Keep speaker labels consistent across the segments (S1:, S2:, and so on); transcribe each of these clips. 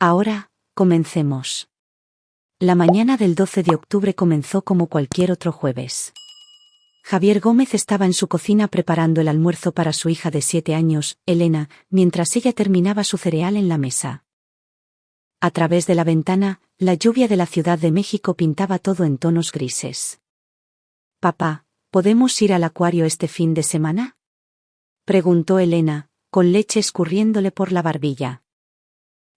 S1: Ahora, comencemos. La mañana del 12 de octubre comenzó como cualquier otro jueves. Javier Gómez estaba en su cocina preparando el almuerzo para su hija de 7 años, Elena, mientras ella terminaba su cereal en la mesa. A través de la ventana, la lluvia de la Ciudad de México pintaba todo en tonos grises. «Papá, ¿podemos ir al acuario este fin de semana?», preguntó Elena, con leche escurriéndole por la barbilla.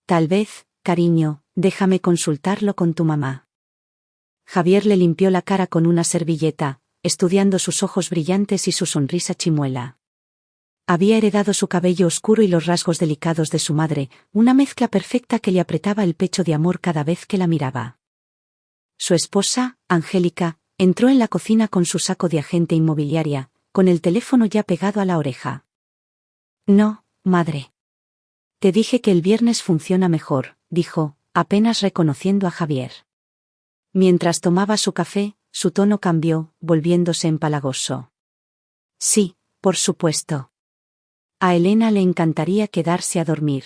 S1: «Tal vez, cariño, déjame consultarlo con tu mamá». Javier le limpió la cara con una servilleta, estudiando sus ojos brillantes y su sonrisa chimuela. Había heredado su cabello oscuro y los rasgos delicados de su madre, una mezcla perfecta que le apretaba el pecho de amor cada vez que la miraba. Su esposa, Angélica, entró en la cocina con su saco de agente inmobiliaria, con el teléfono ya pegado a la oreja. «No, madre. Te dije que el viernes funciona mejor», dijo, apenas reconociendo a Javier. Mientras tomaba su café, su tono cambió, volviéndose empalagoso. «Sí, por supuesto. A Elena le encantaría quedarse a dormir.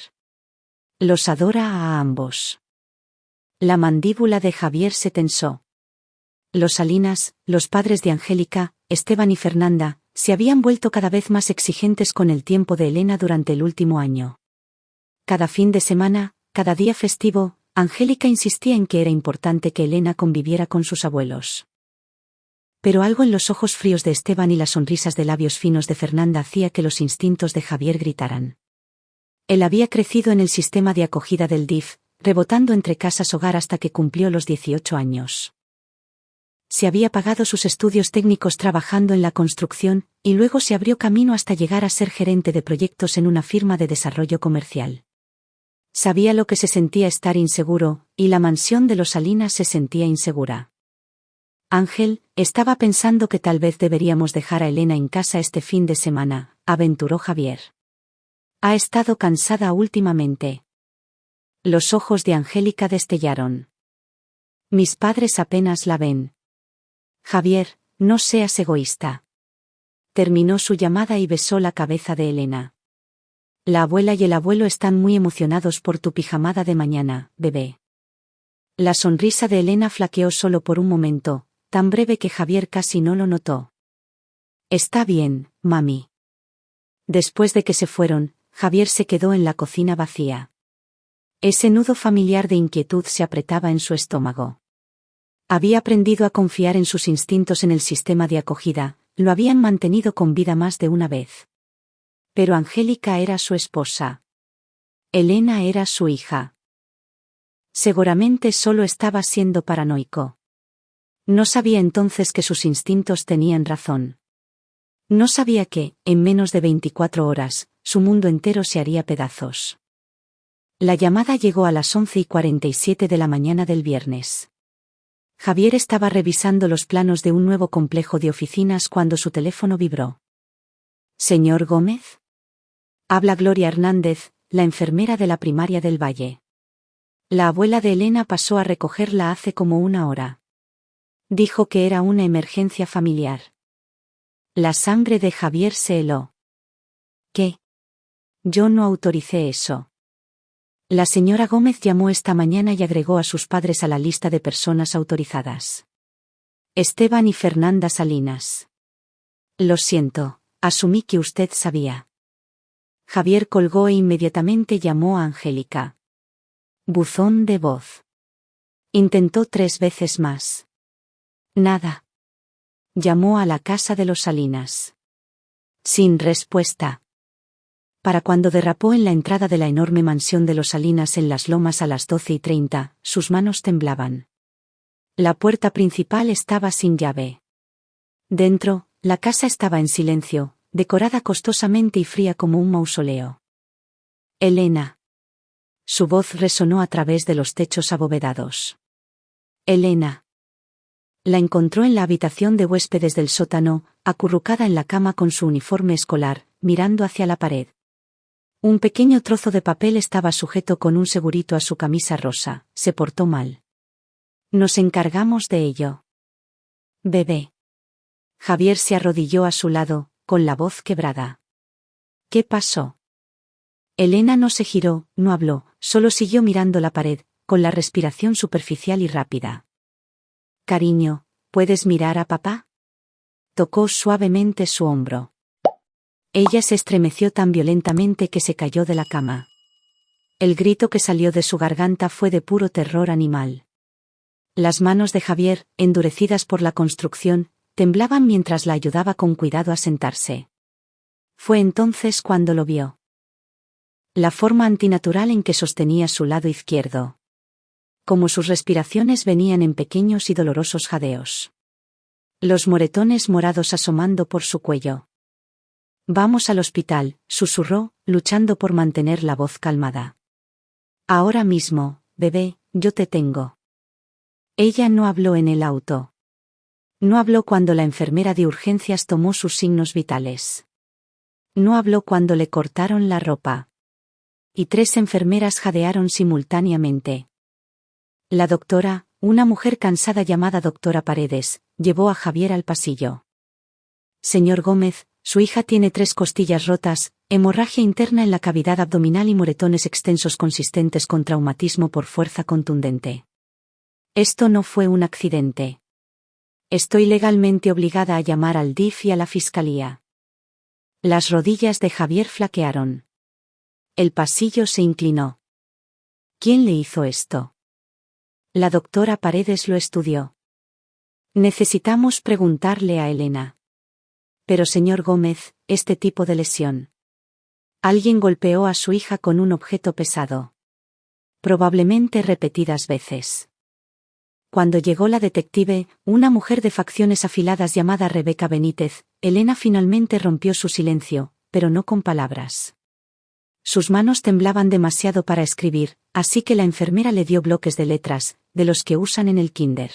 S1: Los adora a ambos». La mandíbula de Javier se tensó. Los Salinas, los padres de Angélica, Esteban y Fernanda, se habían vuelto cada vez más exigentes con el tiempo de Elena durante el último año. Cada fin de semana, cada día festivo, Angélica insistía en que era importante que Elena conviviera con sus abuelos. Pero algo en los ojos fríos de Esteban y las sonrisas de labios finos de Fernanda hacía que los instintos de Javier gritaran. Él había crecido en el sistema de acogida del DIF, rebotando entre casas-hogar hasta que cumplió los 18 años. Se había pagado sus estudios técnicos trabajando en la construcción, y luego se abrió camino hasta llegar a ser gerente de proyectos en una firma de desarrollo comercial. Sabía lo que se sentía estar inseguro, y la mansión de los Salinas se sentía insegura. «Ángel, estaba pensando que tal vez deberíamos dejar a Elena en casa este fin de semana», aventuró Javier. «Ha estado cansada últimamente». Los ojos de Angélica destellaron. «Mis padres apenas la ven». «Javier, no seas egoísta». Terminó su llamada y besó la cabeza de Elena. «La abuela y el abuelo están muy emocionados por tu pijamada de mañana, bebé». La sonrisa de Elena flaqueó solo por un momento, tan breve que Javier casi no lo notó. «Está bien, mami». Después de que se fueron, Javier se quedó en la cocina vacía. Ese nudo familiar de inquietud se apretaba en su estómago. Había aprendido a confiar en sus instintos en el sistema de acogida, lo habían mantenido con vida más de una vez. Pero Angélica era su esposa. Elena era su hija. Seguramente solo estaba siendo paranoico. No sabía entonces que sus instintos tenían razón. No sabía que, en menos de 24 horas, su mundo entero se haría pedazos. La llamada llegó a las 11:47 de la mañana del viernes. Javier estaba revisando los planos de un nuevo complejo de oficinas cuando su teléfono vibró. «¿Señor Gómez?». Habla Gloria Hernández, la enfermera de la primaria del Valle. La abuela de Elena pasó a recogerla hace como una hora. Dijo que era una emergencia familiar. La sangre de Javier se heló. «¿Qué? Yo no autoricé eso». La señora Gómez llamó esta mañana y agregó a sus padres a la lista de personas autorizadas. Esteban y Fernanda Salinas. «Lo siento, asumí que usted sabía». Javier colgó e inmediatamente llamó a Angélica. Buzón de voz. Intentó 3 veces más. Nada. Llamó a la casa de los Salinas. Sin respuesta. Para cuando derrapó en la entrada de la enorme mansión de los Salinas en Las Lomas a las 12:30, sus manos temblaban. La puerta principal estaba sin llave. Dentro, la casa estaba en silencio, decorada costosamente y fría como un mausoleo. «Elena». Su voz resonó a través de los techos abovedados. «Elena». La encontró en la habitación de huéspedes del sótano, acurrucada en la cama con su uniforme escolar, mirando hacia la pared. Un pequeño trozo de papel estaba sujeto con un segurito a su camisa rosa. Se portó mal. «Nos encargamos de ello». «Bebé». Javier se arrodilló a su lado, con la voz quebrada. «¿Qué pasó?». Elena no se giró, no habló, solo siguió mirando la pared, con la respiración superficial y rápida. Cariño, ¿puedes mirar a papá? Tocó suavemente su hombro. Ella se estremeció tan violentamente que se cayó de la cama. El grito que salió de su garganta fue de puro terror animal. Las manos de Javier, endurecidas por la construcción, temblaban mientras la ayudaba con cuidado a sentarse. Fue entonces cuando lo vio. La forma antinatural en que sostenía su lado izquierdo. Como sus respiraciones venían en pequeños y dolorosos jadeos. Los moretones morados asomando por su cuello. Vamos al hospital, susurró, luchando por mantener la voz calmada. Ahora mismo, bebé, yo te tengo. Ella no habló en el auto. No habló cuando la enfermera de urgencias tomó sus signos vitales. No habló cuando le cortaron la ropa. Y 3 enfermeras jadearon simultáneamente. La doctora, una mujer cansada llamada doctora Paredes, llevó a Javier al pasillo. Señor Gómez, su hija tiene 3 costillas rotas, hemorragia interna en la cavidad abdominal y moretones extensos consistentes con traumatismo por fuerza contundente. Esto no fue un accidente. Estoy legalmente obligada a llamar al DIF y a la fiscalía. Las rodillas de Javier flaquearon. El pasillo se inclinó. ¿Quién le hizo esto? La doctora Paredes lo estudió. Necesitamos preguntarle a Elena. Pero señor Gómez, este tipo de lesión. Alguien golpeó a su hija con un objeto pesado. Probablemente repetidas veces. Cuando llegó la detective, una mujer de facciones afiladas llamada Rebeca Benítez, Elena finalmente rompió su silencio, pero no con palabras. Sus manos temblaban demasiado para escribir, así que la enfermera le dio bloques de letras, de los que usan en el kinder.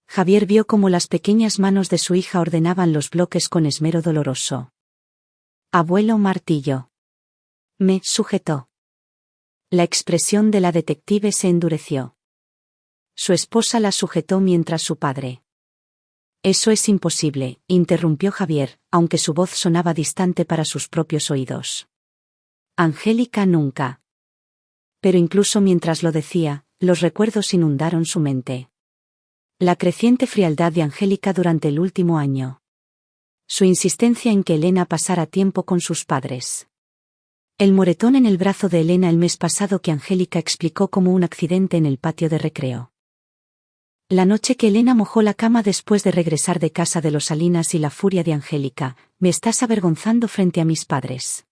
S1: Javier vio cómo las pequeñas manos de su hija ordenaban los bloques con esmero doloroso. Abuelo martillo. Me sujetó. La expresión de la detective se endureció. Su esposa la sujetó mientras su padre. Eso es imposible, interrumpió Javier, aunque su voz sonaba distante para sus propios oídos. Angélica nunca. Pero incluso mientras lo decía, los recuerdos inundaron su mente. La creciente frialdad de Angélica durante el último año. Su insistencia en que Elena pasara tiempo con sus padres. El moretón en el brazo de Elena el mes pasado que Angélica explicó como un accidente en el patio de recreo. La noche que Elena mojó la cama después de regresar de casa de los Salinas y la furia de Angélica, me estás avergonzando frente a mis padres.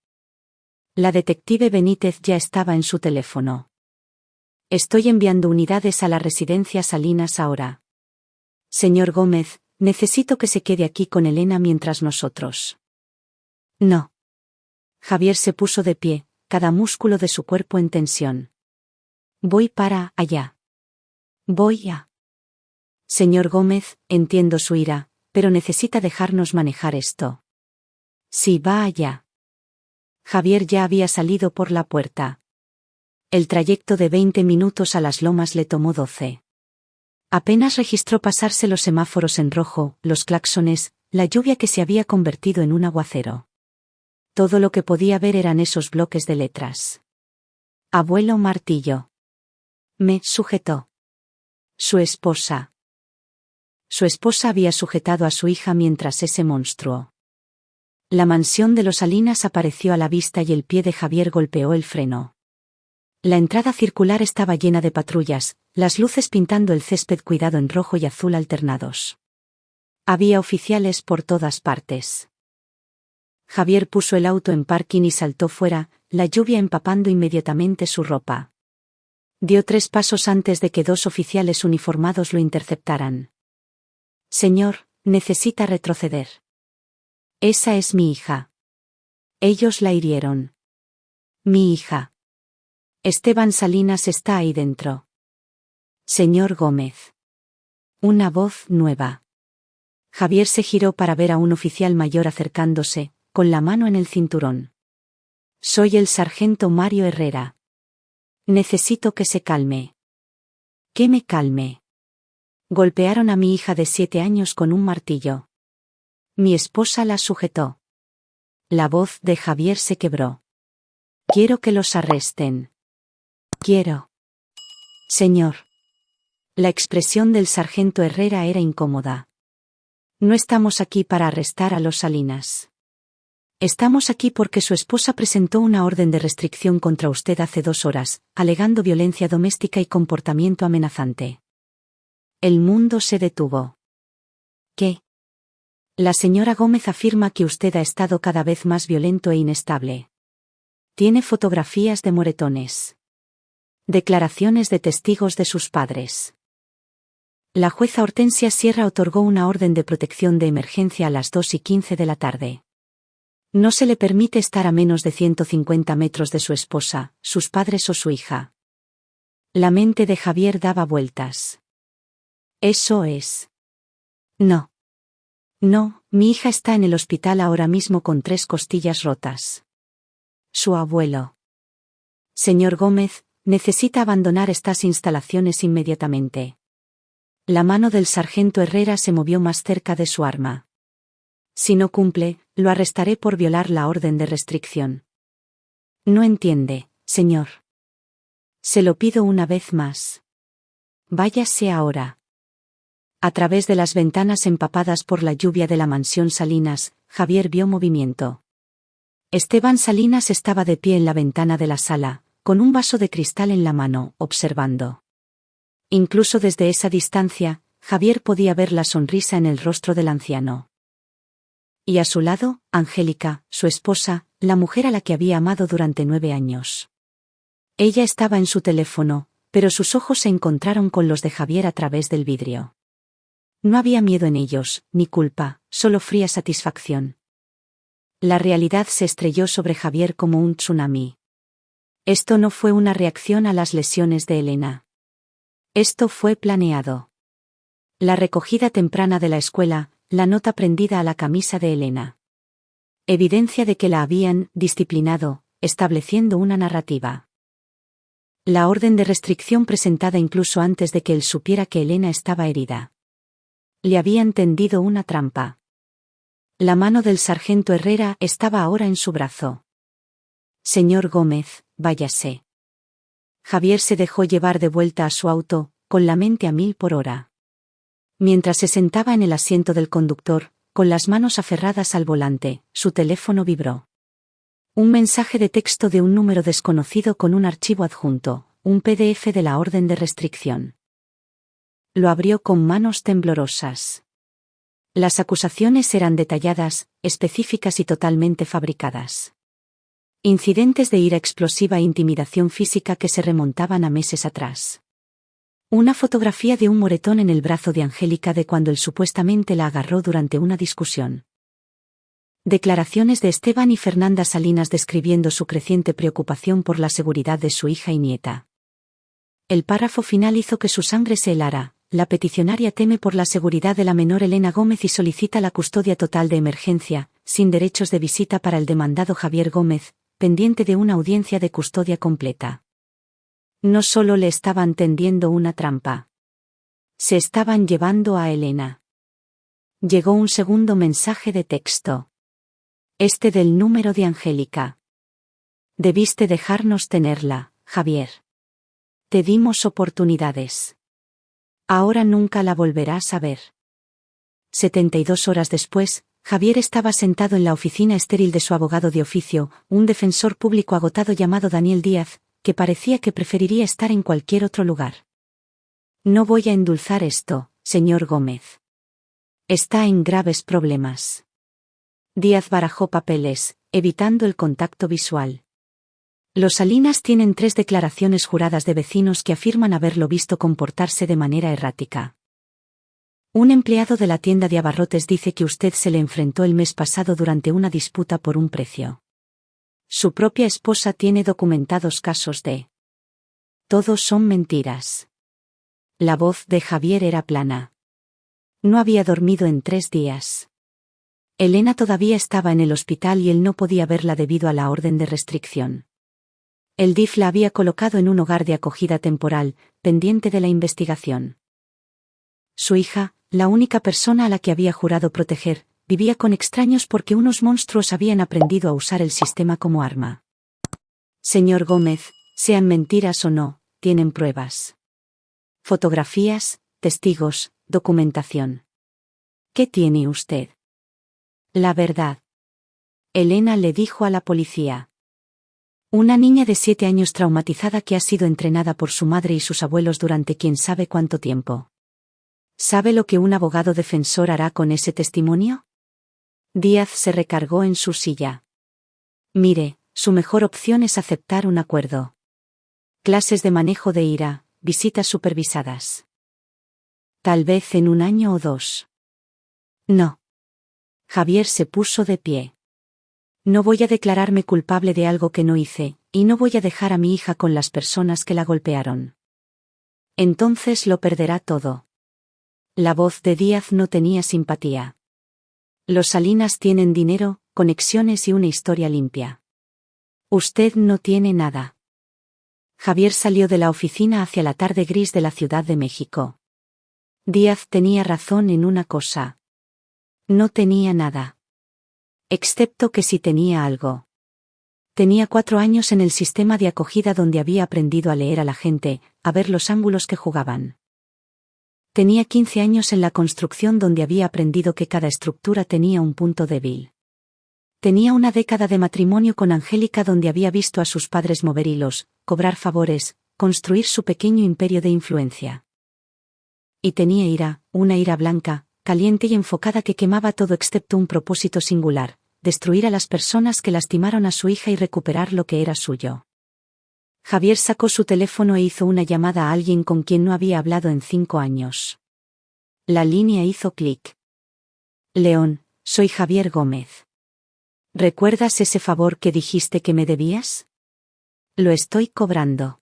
S1: La detective Benítez ya estaba en su teléfono. Estoy enviando unidades a la residencia Salinas ahora. Señor Gómez, necesito que se quede aquí con Elena mientras nosotros. No. Javier se puso de pie, cada músculo de su cuerpo en tensión. Voy para allá. Voy a. Señor Gómez, entiendo su ira, pero necesita dejarnos manejar esto. Sí, va allá. Javier ya había salido por la puerta. El trayecto de 20 minutos a las Lomas le tomó 12. Apenas registró pasarse los semáforos en rojo, los claxones, la lluvia que se había convertido en un aguacero. Todo lo que podía ver eran esos bloques de letras. Abuelo martillo. Me sujetó. Su esposa. Su esposa había sujetado a su hija mientras ese monstruo. La mansión de los Salinas apareció a la vista y el pie de Javier golpeó el freno. La entrada circular estaba llena de patrullas, las luces pintando el césped cuidado en rojo y azul alternados. Había oficiales por todas partes. Javier puso el auto en parking y saltó fuera, la lluvia empapando inmediatamente su ropa. Dio 3 pasos antes de que 2 oficiales uniformados lo interceptaran. Señor, necesita retroceder. Esa es mi hija. Ellos la hirieron. Mi hija. Esteban Salinas está ahí dentro. Señor Gómez. Una voz nueva. Javier se giró para ver a un oficial mayor acercándose, con la mano en el cinturón. Soy el sargento Mario Herrera. Necesito que se calme. Que me calme. Golpearon a mi hija de 7 años con un martillo. Mi esposa la sujetó. La voz de Javier se quebró. Quiero que los arresten. Quiero. Señor. La expresión del sargento Herrera era incómoda. No estamos aquí para arrestar a los Salinas. Estamos aquí porque su esposa presentó una orden de restricción contra usted hace 2 horas, alegando violencia doméstica y comportamiento amenazante. El mundo se detuvo. ¿Qué? La señora Gómez afirma que usted ha estado cada vez más violento e inestable. Tiene fotografías de moretones. Declaraciones de testigos de sus padres. La jueza Hortensia Sierra otorgó una orden de protección de emergencia a las 2:15 de la tarde. No se le permite estar a menos de 150 metros de su esposa, sus padres o su hija. La mente de Javier daba vueltas. Eso es. No. No, mi hija está en el hospital ahora mismo con 3 costillas rotas. Su abuelo. Señor Gómez, necesita abandonar estas instalaciones inmediatamente. La mano del sargento Herrera se movió más cerca de su arma. Si no cumple, lo arrestaré por violar la orden de restricción. No entiende, señor. Se lo pido una vez más. Váyase ahora. A través de las ventanas empapadas por la lluvia de la mansión Salinas, Javier vio movimiento. Esteban Salinas estaba de pie en la ventana de la sala, con un vaso de cristal en la mano, observando. Incluso desde esa distancia, Javier podía ver la sonrisa en el rostro del anciano. Y a su lado, Angélica, su esposa, la mujer a la que había amado durante 9 años. Ella estaba en su teléfono, pero sus ojos se encontraron con los de Javier a través del vidrio. No había miedo en ellos, ni culpa, solo fría satisfacción. La realidad se estrelló sobre Javier como un tsunami. Esto no fue una reacción a las lesiones de Elena. Esto fue planeado. La recogida temprana de la escuela, la nota prendida a la camisa de Elena. Evidencia de que la habían disciplinado, estableciendo una narrativa. La orden de restricción presentada incluso antes de que él supiera que Elena estaba herida. Le habían tendido una trampa. La mano del sargento Herrera estaba ahora en su brazo. Señor Gómez, váyase. Javier se dejó llevar de vuelta a su auto, con la mente a 1000 por hora. Mientras se sentaba en el asiento del conductor, con las manos aferradas al volante, su teléfono vibró. Un mensaje de texto de un número desconocido con un archivo adjunto, un PDF de la orden de restricción. Lo abrió con manos temblorosas. Las acusaciones eran detalladas, específicas y totalmente fabricadas. Incidentes de ira explosiva e intimidación física que se remontaban a meses atrás. Una fotografía de un moretón en el brazo de Angélica de cuando él supuestamente la agarró durante una discusión. Declaraciones de Esteban y Fernanda Salinas describiendo su creciente preocupación por la seguridad de su hija y nieta. El párrafo final hizo que su sangre se helara. La peticionaria teme por la seguridad de la menor Elena Gómez y solicita la custodia total de emergencia, sin derechos de visita para el demandado Javier Gómez, pendiente de una audiencia de custodia completa. No solo le estaban tendiendo una trampa. Se estaban llevando a Elena. Llegó un segundo mensaje de texto. Este del número de Angélica. Debiste dejarnos tenerla, Javier. Te dimos oportunidades. Ahora nunca la volverás a ver. 72 horas después, Javier estaba sentado en la oficina estéril de su abogado de oficio, un defensor público agotado llamado Daniel Díaz, que parecía que preferiría estar en cualquier otro lugar. No voy a endulzar esto, señor Gómez. Está en graves problemas. Díaz barajó papeles, evitando el contacto visual. Los Salinas tienen 3 declaraciones juradas de vecinos que afirman haberlo visto comportarse de manera errática. Un empleado de la tienda de abarrotes dice que usted se le enfrentó el mes pasado durante una disputa por un precio. Su propia esposa tiene documentados casos de... Todos son mentiras. La voz de Javier era plana. No había dormido en 3 días. Elena todavía estaba en el hospital y él no podía verla debido a la orden de restricción. El DIF la había colocado en un hogar de acogida temporal, pendiente de la investigación. Su hija, la única persona a la que había jurado proteger, vivía con extraños porque unos monstruos habían aprendido a usar el sistema como arma. Señor Gómez, sean mentiras o no, tienen pruebas. Fotografías, testigos, documentación. ¿Qué tiene usted? La verdad. Elena le dijo a la policía. Una niña de 7 años traumatizada que ha sido entrenada por su madre y sus abuelos durante quién sabe cuánto tiempo. ¿Sabe lo que un abogado defensor hará con ese testimonio? Díaz se recargó en su silla. Mire, su mejor opción es aceptar un acuerdo. Clases de manejo de ira, visitas supervisadas. Tal vez en 1 año o 2. No. Javier se puso de pie. No voy a declararme culpable de algo que no hice, y no voy a dejar a mi hija con las personas que la golpearon. Entonces lo perderá todo. La voz de Díaz no tenía simpatía. Los Salinas tienen dinero, conexiones y una historia limpia. Usted no tiene nada. Javier salió de la oficina hacia la tarde gris de la Ciudad de México. Díaz tenía razón en una cosa. No tenía nada. Excepto que sí tenía algo. Tenía 4 años en el sistema de acogida donde había aprendido a leer a la gente, a ver los ángulos que jugaban. Tenía 15 años en la construcción donde había aprendido que cada estructura tenía un punto débil. Tenía 1 década de matrimonio con Angélica donde había visto a sus padres mover hilos, cobrar favores, construir su pequeño imperio de influencia. Y tenía ira, una ira blanca, caliente y enfocada que quemaba todo excepto un propósito singular: destruir a las personas que lastimaron a su hija y recuperar lo que era suyo. Javier sacó su teléfono e hizo una llamada a alguien con quien no había hablado en 5 años. La línea hizo clic. León, soy Javier Gómez. ¿Recuerdas ese favor que dijiste que me debías? Lo estoy cobrando.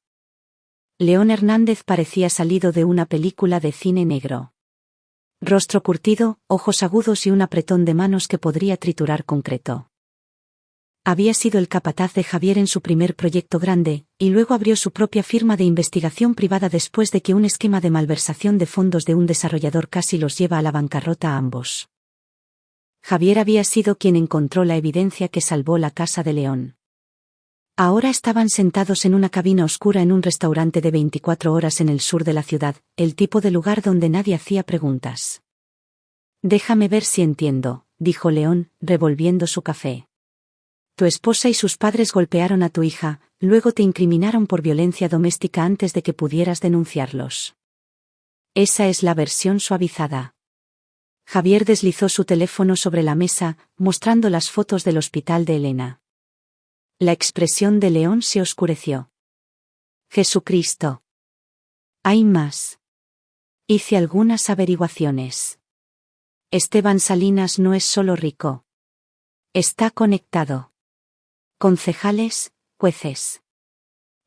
S1: León Hernández parecía salido de una película de cine negro. Rostro curtido, ojos agudos y un apretón de manos que podría triturar concreto. Había sido el capataz de Javier en su primer proyecto grande, y luego abrió su propia firma de investigación privada después de que un esquema de malversación de fondos de un desarrollador casi los lleva a la bancarrota a ambos. Javier había sido quien encontró la evidencia que salvó la casa de León. Ahora estaban sentados en una cabina oscura en un restaurante de 24 horas en el sur de la ciudad, el tipo de lugar donde nadie hacía preguntas. Déjame ver si entiendo, dijo León, revolviendo su café. Tu esposa y sus padres golpearon a tu hija, luego te incriminaron por violencia doméstica antes de que pudieras denunciarlos. Esa es la versión suavizada. Javier deslizó su teléfono sobre la mesa, mostrando las fotos del hospital de Elena. La expresión de León se oscureció. Jesucristo. Hay más. Hice algunas averiguaciones. Esteban Salinas no es solo rico. Está conectado. Concejales, jueces.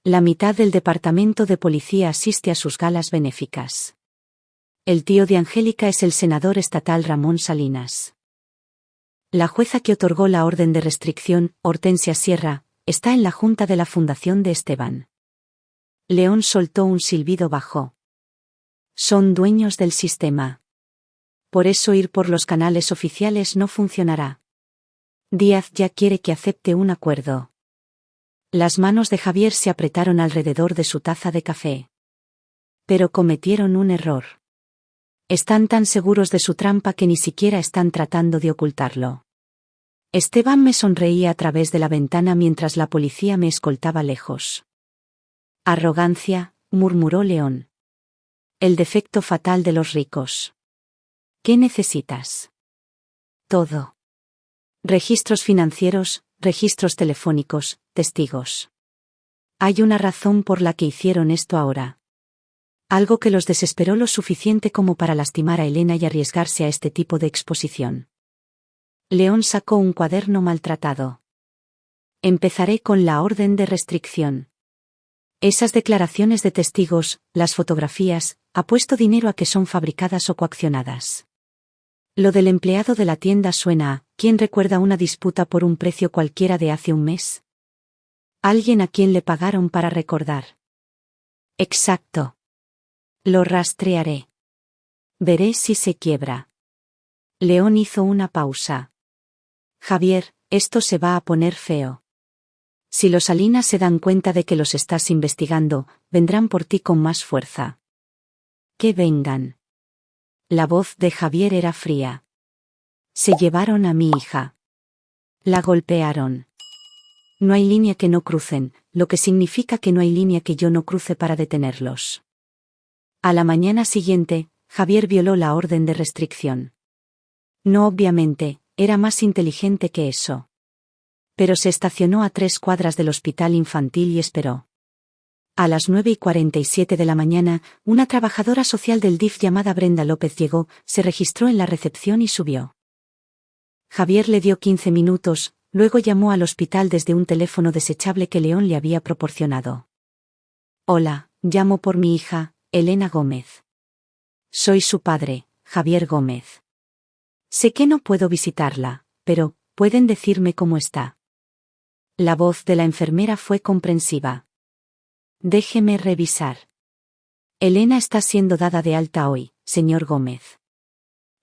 S1: La mitad del departamento de policía asiste a sus galas benéficas. El tío de Angélica es el senador estatal Ramón Salinas. La jueza que otorgó la orden de restricción, Hortensia Sierra, está en la junta de la fundación de Esteban. León soltó un silbido bajo. Son dueños del sistema. Por eso ir por los canales oficiales no funcionará. Díaz ya quiere que acepte un acuerdo. Las manos de Javier se apretaron alrededor de su taza de café. Pero cometieron un error. Están tan seguros de su trampa que ni siquiera están tratando de ocultarlo. Esteban me sonreía a través de la ventana mientras la policía me escoltaba lejos. Arrogancia, murmuró León. El defecto fatal de los ricos. ¿Qué necesitas? Todo. Registros financieros, registros telefónicos, testigos. Hay una razón por la que hicieron esto ahora. Algo que los desesperó lo suficiente como para lastimar a Elena y arriesgarse a este tipo de exposición. León sacó un cuaderno maltratado. Empezaré con la orden de restricción. Esas declaraciones de testigos, las fotografías, apuesto dinero a que son fabricadas o coaccionadas. Lo del empleado de la tienda suena a, ¿quién recuerda una disputa por un precio cualquiera de hace un mes? Alguien a quien le pagaron para recordar. Exacto. Lo rastrearé. Veré si se quiebra. León hizo una pausa. Javier, esto se va a poner feo. Si los Salinas se dan cuenta de que los estás investigando, vendrán por ti con más fuerza. Que vengan. La voz de Javier era fría. Se llevaron a mi hija. La golpearon. No hay línea que no crucen, lo que significa que no hay línea que yo no cruce para detenerlos. A la mañana siguiente, Javier violó la orden de restricción. No obviamente, era más inteligente que eso. Pero se estacionó a 3 cuadras del hospital infantil y esperó. A las 9:47 de la mañana, una trabajadora social del DIF llamada Brenda López llegó, se registró en la recepción y subió. Javier le dio 15 minutos, luego llamó al hospital desde un teléfono desechable que León le había proporcionado. Hola, llamo por mi hija, Elena Gómez. Soy su padre, Javier Gómez. Sé que no puedo visitarla, pero, ¿pueden decirme cómo está? La voz de la enfermera fue comprensiva. Déjeme revisar. Elena está siendo dada de alta hoy, señor Gómez.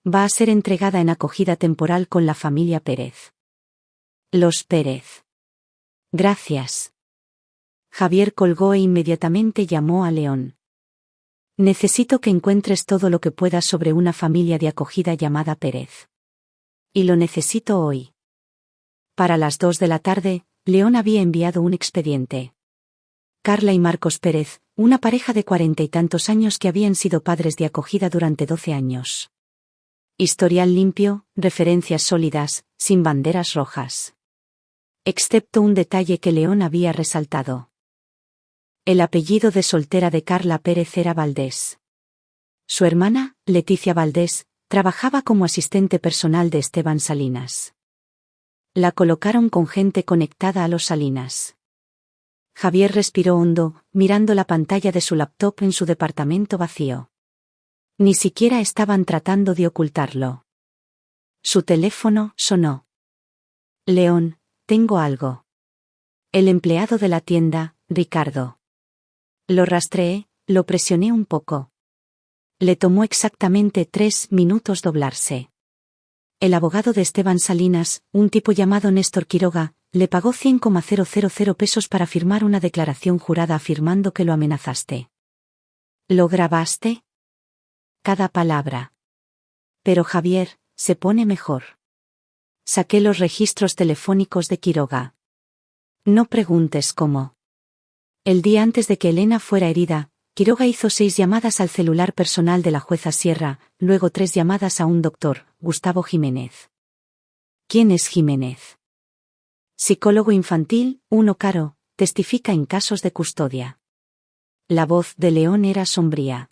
S1: Va a ser entregada en acogida temporal con la familia Pérez. Los Pérez. Gracias. Javier colgó e inmediatamente llamó a León. Necesito que encuentres todo lo que puedas sobre una familia de acogida llamada Pérez. Y lo necesito hoy. Para las 2 de la tarde, León había enviado un expediente. Carla y Marcos Pérez, una pareja de 40 y tantos años que habían sido padres de acogida durante 12 años. Historial limpio, referencias sólidas, sin banderas rojas. Excepto un detalle que León había resaltado. El apellido de soltera de Carla Pérez era Valdés. Su hermana, Leticia Valdés, trabajaba como asistente personal de Esteban Salinas. La colocaron con gente conectada a los Salinas. Javier respiró hondo, mirando la pantalla de su laptop en su departamento vacío. Ni siquiera estaban tratando de ocultarlo. Su teléfono sonó. León, tengo algo. El empleado de la tienda, Ricardo. Lo rastreé, lo presioné un poco. Le tomó exactamente 3 minutos doblarse. El abogado de Esteban Salinas, un tipo llamado Néstor Quiroga, le pagó 100,000 pesos para firmar una declaración jurada afirmando que lo amenazaste. ¿Lo grabaste? Cada palabra. Pero Javier, se pone mejor. Saqué los registros telefónicos de Quiroga. No preguntes cómo. El día antes de que Elena fuera herida, Quiroga hizo 6 llamadas al celular personal de la jueza Sierra, luego 3 llamadas a un doctor, Gustavo Jiménez. ¿Quién es Jiménez? Psicólogo infantil, uno caro, testifica en casos de custodia. La voz de León era sombría.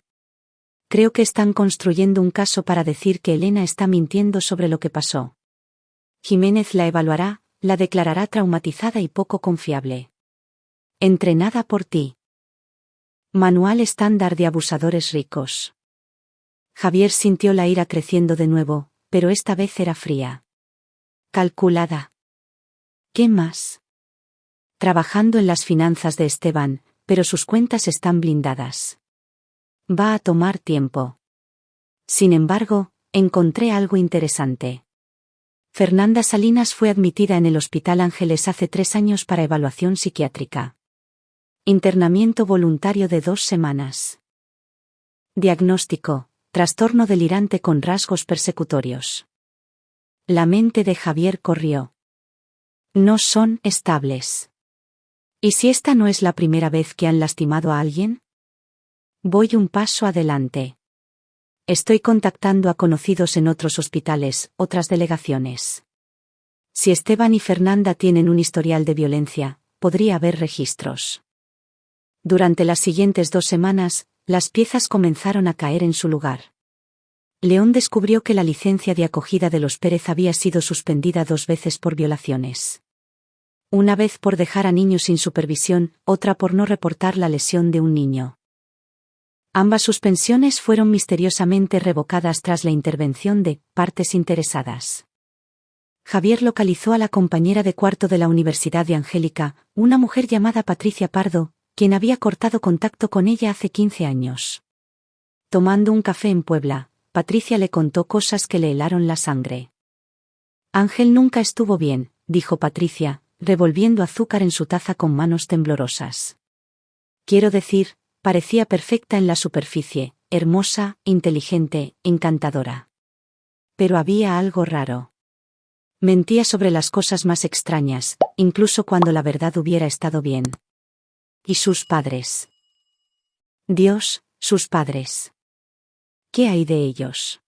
S1: Creo que están construyendo un caso para decir que Elena está mintiendo sobre lo que pasó. Jiménez la evaluará, la declarará traumatizada y poco confiable. Entrenada por ti. Manual estándar de abusadores ricos. Javier sintió la ira creciendo de nuevo, pero esta vez era fría. Calculada. ¿Qué más? Trabajando en las finanzas de Esteban, pero sus cuentas están blindadas. Va a tomar tiempo. Sin embargo, encontré algo interesante. Fernanda Salinas fue admitida en el Hospital Ángeles hace 3 años para evaluación psiquiátrica. Internamiento voluntario de 2 semanas. Diagnóstico: trastorno delirante con rasgos persecutorios. La mente de Javier corrió. No son estables. ¿Y si esta no es la primera vez que han lastimado a alguien? Voy un paso adelante. Estoy contactando a conocidos en otros hospitales, otras delegaciones. Si Esteban y Fernanda tienen un historial de violencia, podría haber registros. Durante las siguientes 2 semanas, las piezas comenzaron a caer en su lugar. León descubrió que la licencia de acogida de los Pérez había sido suspendida 2 veces por violaciones. Una vez por dejar a niños sin supervisión, otra por no reportar la lesión de un niño. Ambas suspensiones fueron misteriosamente revocadas tras la intervención de partes interesadas. Javier localizó a la compañera de cuarto de la Universidad de Angélica, una mujer llamada Patricia Pardo, quien había cortado contacto con ella hace 15 años. Tomando un café en Puebla, Patricia le contó cosas que le helaron la sangre. Ángel nunca estuvo bien, dijo Patricia, revolviendo azúcar en su taza con manos temblorosas. Quiero decir, parecía perfecta en la superficie, hermosa, inteligente, encantadora. Pero había algo raro. Mentía sobre las cosas más extrañas, incluso cuando la verdad hubiera estado bien. ¿Y sus padres? Dios, sus padres. ¿Qué hay de ellos?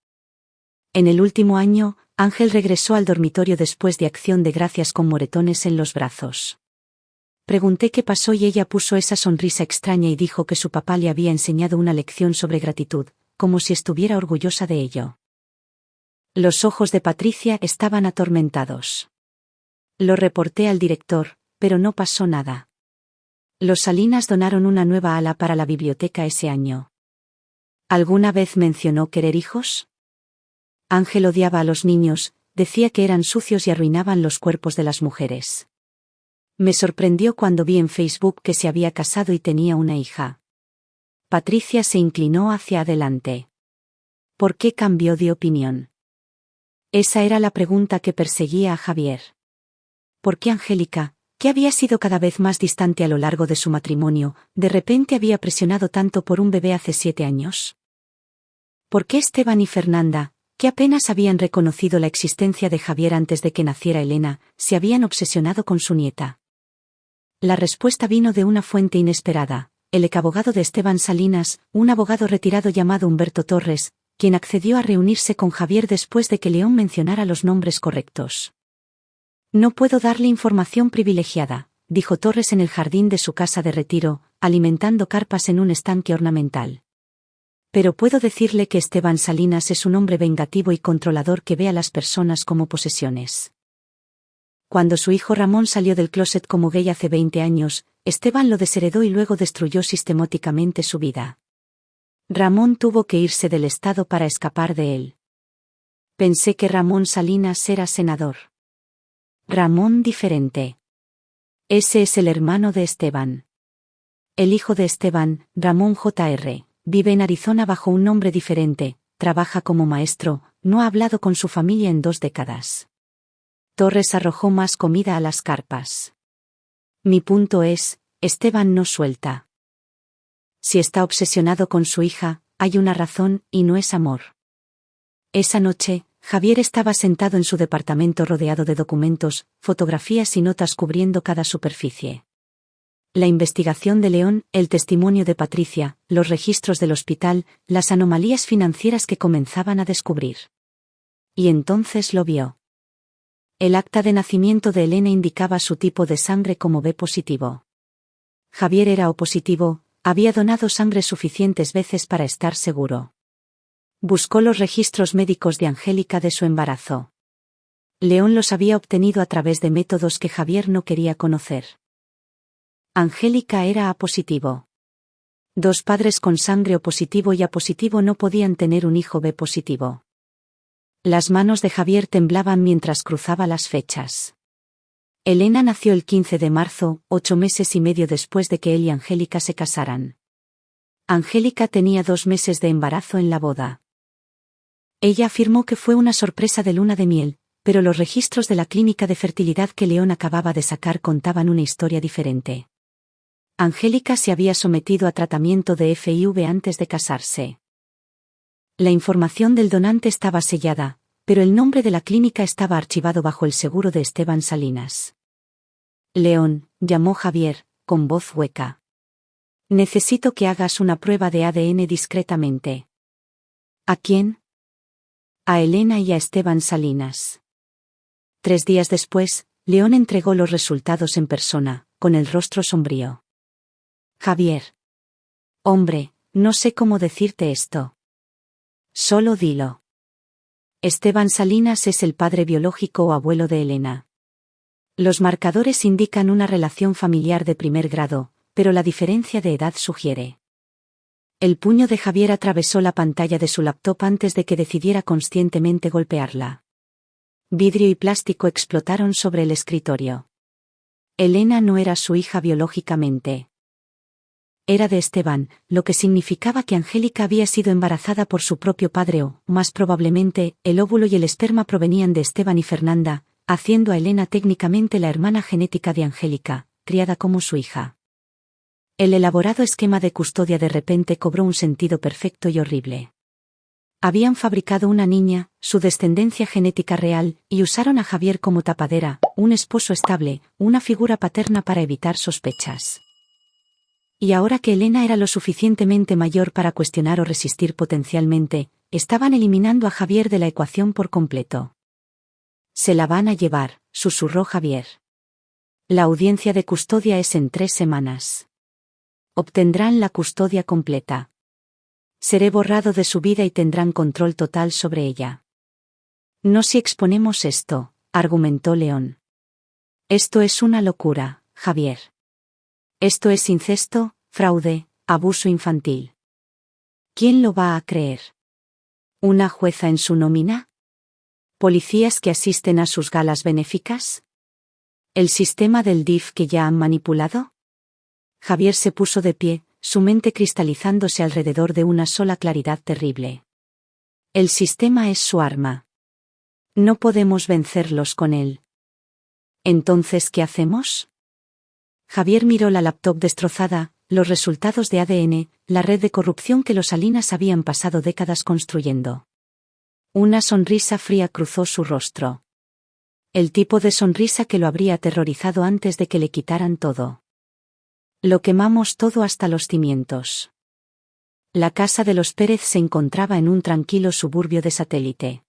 S1: En el último año, Ángel regresó al dormitorio después de Acción de Gracias con moretones en los brazos. Pregunté qué pasó y ella puso esa sonrisa extraña y dijo que su papá le había enseñado una lección sobre gratitud, como si estuviera orgullosa de ello. Los ojos de Patricia estaban atormentados. Lo reporté al director, pero no pasó nada. Los Salinas donaron una nueva ala para la biblioteca ese año. ¿Alguna vez mencionó querer hijos? Ángel odiaba a los niños, decía que eran sucios y arruinaban los cuerpos de las mujeres. Me sorprendió cuando vi en Facebook que se había casado y tenía una hija. Patricia se inclinó hacia adelante. ¿Por qué cambió de opinión? Esa era la pregunta que perseguía a Javier. ¿Por qué Angélica, que había sido cada vez más distante a lo largo de su matrimonio, de repente había presionado tanto por un bebé hace 7 años? ¿Por qué Esteban y Fernanda, que apenas habían reconocido la existencia de Javier antes de que naciera Elena, se habían obsesionado con su nieta? La respuesta vino de una fuente inesperada, el exabogado de Esteban Salinas, un abogado retirado llamado Humberto Torres, quien accedió a reunirse con Javier después de que León mencionara los nombres correctos. No puedo darle información privilegiada, dijo Torres en el jardín de su casa de retiro, alimentando carpas en un estanque ornamental. Pero puedo decirle que Esteban Salinas es un hombre vengativo y controlador que ve a las personas como posesiones. Cuando su hijo Ramón salió del closet como gay hace 20 años, Esteban lo desheredó y luego destruyó sistemáticamente su vida. Ramón tuvo que irse del estado para escapar de él. Pensé que Ramón Salinas era senador. Ramón diferente. Ese es el hermano de Esteban. El hijo de Esteban, Ramón Jr., vive en Arizona bajo un nombre diferente, trabaja como maestro, no ha hablado con su familia en 2 décadas. Torres arrojó más comida a las carpas. Mi punto es, Esteban no suelta. Si está obsesionado con su hija, hay una razón, y no es amor. Esa noche, Javier estaba sentado en su departamento rodeado de documentos, fotografías y notas cubriendo cada superficie. La investigación de León, el testimonio de Patricia, los registros del hospital, las anomalías financieras que comenzaban a descubrir. Y entonces lo vio. El acta de nacimiento de Elena indicaba su tipo de sangre como B positivo. Javier era O positivo, había donado sangre suficientes veces para estar seguro. Buscó los registros médicos de Angélica de su embarazo. León los había obtenido a través de métodos que Javier no quería conocer. Angélica era A positivo. 2 padres con sangre O positivo y A positivo no podían tener un hijo B positivo. Las manos de Javier temblaban mientras cruzaba las fechas. Elena nació el 15 de marzo, 8 meses y medio después de que él y Angélica se casaran. Angélica tenía 2 meses de embarazo en la boda. Ella afirmó que fue una sorpresa de luna de miel, pero los registros de la clínica de fertilidad que León acababa de sacar contaban una historia diferente. Angélica se había sometido a tratamiento de FIV antes de casarse. La información del donante estaba sellada, pero el nombre de la clínica estaba archivado bajo el seguro de Esteban Salinas. León, llamó Javier, con voz hueca. Necesito que hagas una prueba de ADN discretamente. ¿A quién? A Elena y a Esteban Salinas. 3 días después, León entregó los resultados en persona, con el rostro sombrío. Javier. Hombre, no sé cómo decirte esto. Solo dilo. Esteban Salinas es el padre biológico o abuelo de Elena. Los marcadores indican una relación familiar de primer grado, pero la diferencia de edad sugiere. El puño de Javier atravesó la pantalla de su laptop antes de que decidiera conscientemente golpearla. Vidrio y plástico explotaron sobre el escritorio. Elena no era su hija biológicamente. Era de Esteban, lo que significaba que Angélica había sido embarazada por su propio padre o, más probablemente, el óvulo y el esperma provenían de Esteban y Fernanda, haciendo a Elena técnicamente la hermana genética de Angélica, criada como su hija. El elaborado esquema de custodia de repente cobró un sentido perfecto y horrible. Habían fabricado una niña, su descendencia genética real, y usaron a Javier como tapadera, un esposo estable, una figura paterna para evitar sospechas. Y ahora que Elena era lo suficientemente mayor para cuestionar o resistir potencialmente, estaban eliminando a Javier de la ecuación por completo. Se la van a llevar, susurró Javier. La audiencia de custodia es en 3 semanas. Obtendrán la custodia completa. Seré borrado de su vida y tendrán control total sobre ella. No si exponemos esto, argumentó León. Esto es una locura, Javier. Esto es incesto, fraude, abuso infantil. ¿Quién lo va a creer? ¿Una jueza en su nómina? ¿Policías que asisten a sus galas benéficas? ¿El sistema del DIF que ya han manipulado? Javier se puso de pie, su mente cristalizándose alrededor de una sola claridad terrible. El sistema es su arma. No podemos vencerlos con él. ¿Entonces qué hacemos? Javier miró la laptop destrozada, los resultados de ADN, la red de corrupción que los Salinas habían pasado décadas construyendo. Una sonrisa fría cruzó su rostro. El tipo de sonrisa que lo habría aterrorizado antes de que le quitaran todo. Lo quemamos todo hasta los cimientos. La casa de los Pérez se encontraba en un tranquilo suburbio de Satélite.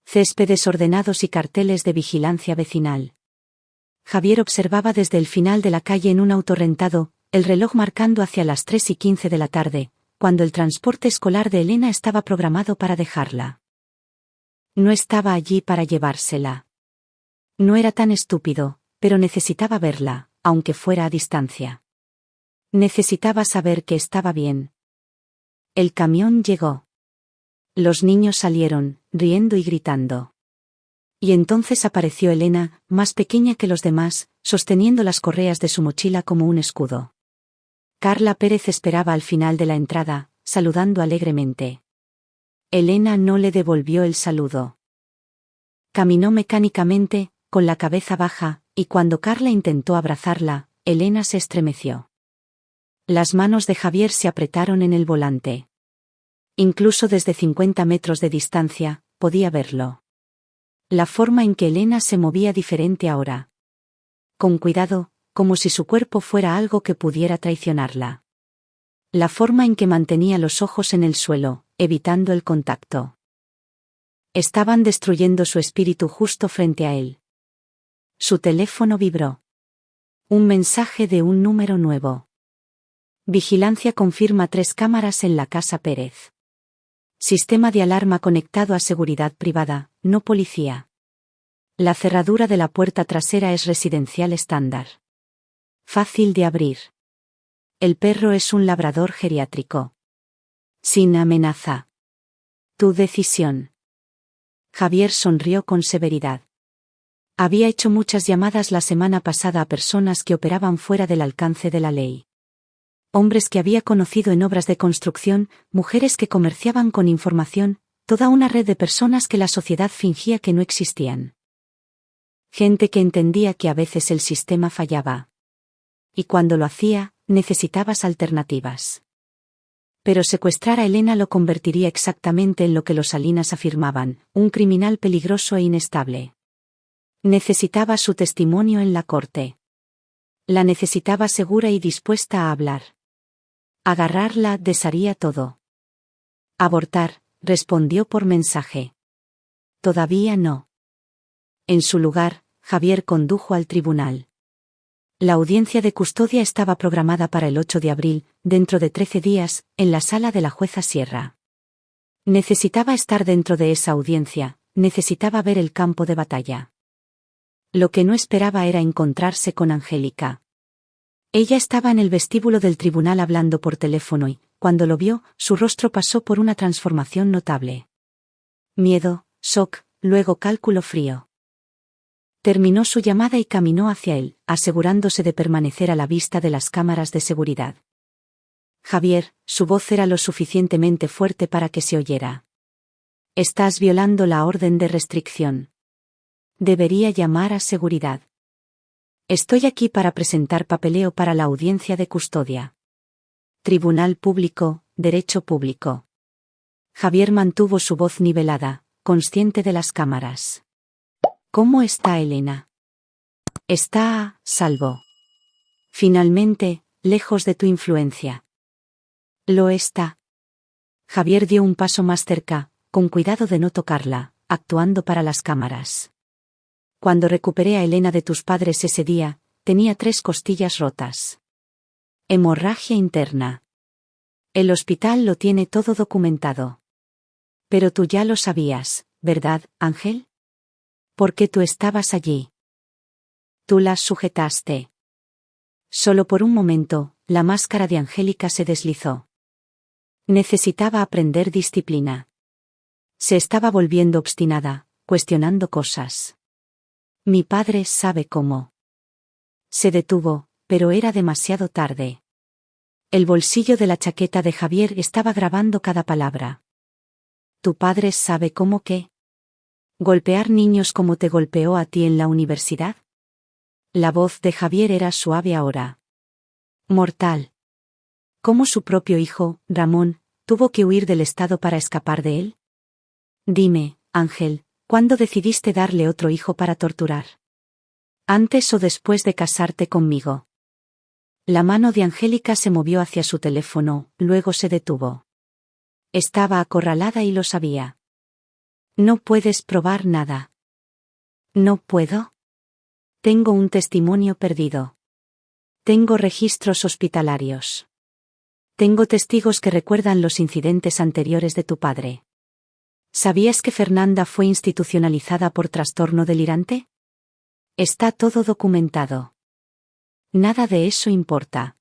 S1: Céspedes ordenados y carteles de vigilancia vecinal. Javier observaba desde el final de la calle en un auto rentado, el reloj marcando hacia las 3:15 de la tarde, cuando el transporte escolar de Elena estaba programado para dejarla. No estaba allí para llevársela. No era tan estúpido, pero necesitaba verla, aunque fuera a distancia. Necesitaba saber que estaba bien. El camión llegó. Los niños salieron, riendo y gritando. Y entonces apareció Elena, más pequeña que los demás, sosteniendo las correas de su mochila como un escudo. Carla Pérez esperaba al final de la entrada, saludando alegremente. Elena no le devolvió el saludo. Caminó mecánicamente, con la cabeza baja, y cuando Carla intentó abrazarla, Elena se estremeció. Las manos de Javier se apretaron en el volante. Incluso desde 50 metros de distancia, podía verlo. La forma en que Elena se movía diferente ahora. Con cuidado, como si su cuerpo fuera algo que pudiera traicionarla. La forma en que mantenía los ojos en el suelo, evitando el contacto. Estaban destruyendo su espíritu justo frente a él. Su teléfono vibró. Un mensaje de un número nuevo. Vigilancia confirma 3 cámaras en la casa Pérez. Sistema de alarma conectado a seguridad privada, no policía. La cerradura de la puerta trasera es residencial estándar. Fácil de abrir. El perro es un labrador geriátrico. Sin amenaza. Tu decisión. Javier sonrió con severidad. Había hecho muchas llamadas la semana pasada a personas que operaban fuera del alcance de la ley. Hombres que había conocido en obras de construcción, mujeres que comerciaban con información, toda una red de personas que la sociedad fingía que no existían. Gente que entendía que a veces el sistema fallaba. Y cuando lo hacía, necesitabas alternativas. Pero secuestrar a Elena lo convertiría exactamente en lo que los Salinas afirmaban, un criminal peligroso e inestable. Necesitaba su testimonio en la corte. La necesitaba segura y dispuesta a hablar. Agarrarla desharía todo. Abortar, respondió por mensaje. Todavía no. En su lugar, Javier condujo al tribunal. La audiencia de custodia estaba programada para el 8 de abril, dentro de 13 días, en la sala de la jueza Sierra. Necesitaba estar dentro de esa audiencia, necesitaba ver el campo de batalla. Lo que no esperaba era encontrarse con Angélica. Ella estaba en el vestíbulo del tribunal hablando por teléfono y, cuando lo vio, su rostro pasó por una transformación notable. Miedo, shock, luego cálculo frío. Terminó su llamada y caminó hacia él, asegurándose de permanecer a la vista de las cámaras de seguridad. Javier, su voz era lo suficientemente fuerte para que se oyera. Estás violando la orden de restricción. Debería llamar a seguridad. Estoy aquí para presentar papeleo para la audiencia de custodia. Tribunal público, derecho público. Javier mantuvo su voz nivelada, consciente de las cámaras. ¿Cómo está Elena? Está a salvo. Finalmente, lejos de tu influencia. Lo está. Javier dio un paso más cerca, con cuidado de no tocarla, actuando para las cámaras. Cuando recuperé a Elena de tus padres ese día, tenía 3 costillas rotas. Hemorragia interna. El hospital lo tiene todo documentado. Pero tú ya lo sabías, ¿verdad, Ángel? Porque tú estabas allí. Tú las sujetaste. Solo por un momento, la máscara de Angélica se deslizó. Necesitaba aprender disciplina. Se estaba volviendo obstinada, cuestionando cosas. Mi padre sabe cómo. Se detuvo, pero era demasiado tarde. El bolsillo de la chaqueta de Javier estaba grabando cada palabra. ¿Tu padre sabe cómo qué? ¿Golpear niños como te golpeó a ti en la universidad? La voz de Javier era suave ahora. Mortal. ¿Cómo su propio hijo, Ramón, tuvo que huir del estado para escapar de él? Dime, Ángel, ¿cuándo decidiste darle otro hijo para torturar? ¿Antes o después de casarte conmigo? La mano de Angélica se movió hacia su teléfono, luego se detuvo. Estaba acorralada y lo sabía. No puedes probar nada. ¿No puedo? Tengo un testimonio perdido. Tengo registros hospitalarios. Tengo testigos que recuerdan los incidentes anteriores de tu padre. ¿Sabías que Fernanda fue institucionalizada por trastorno delirante? Está todo documentado. Nada de eso importa.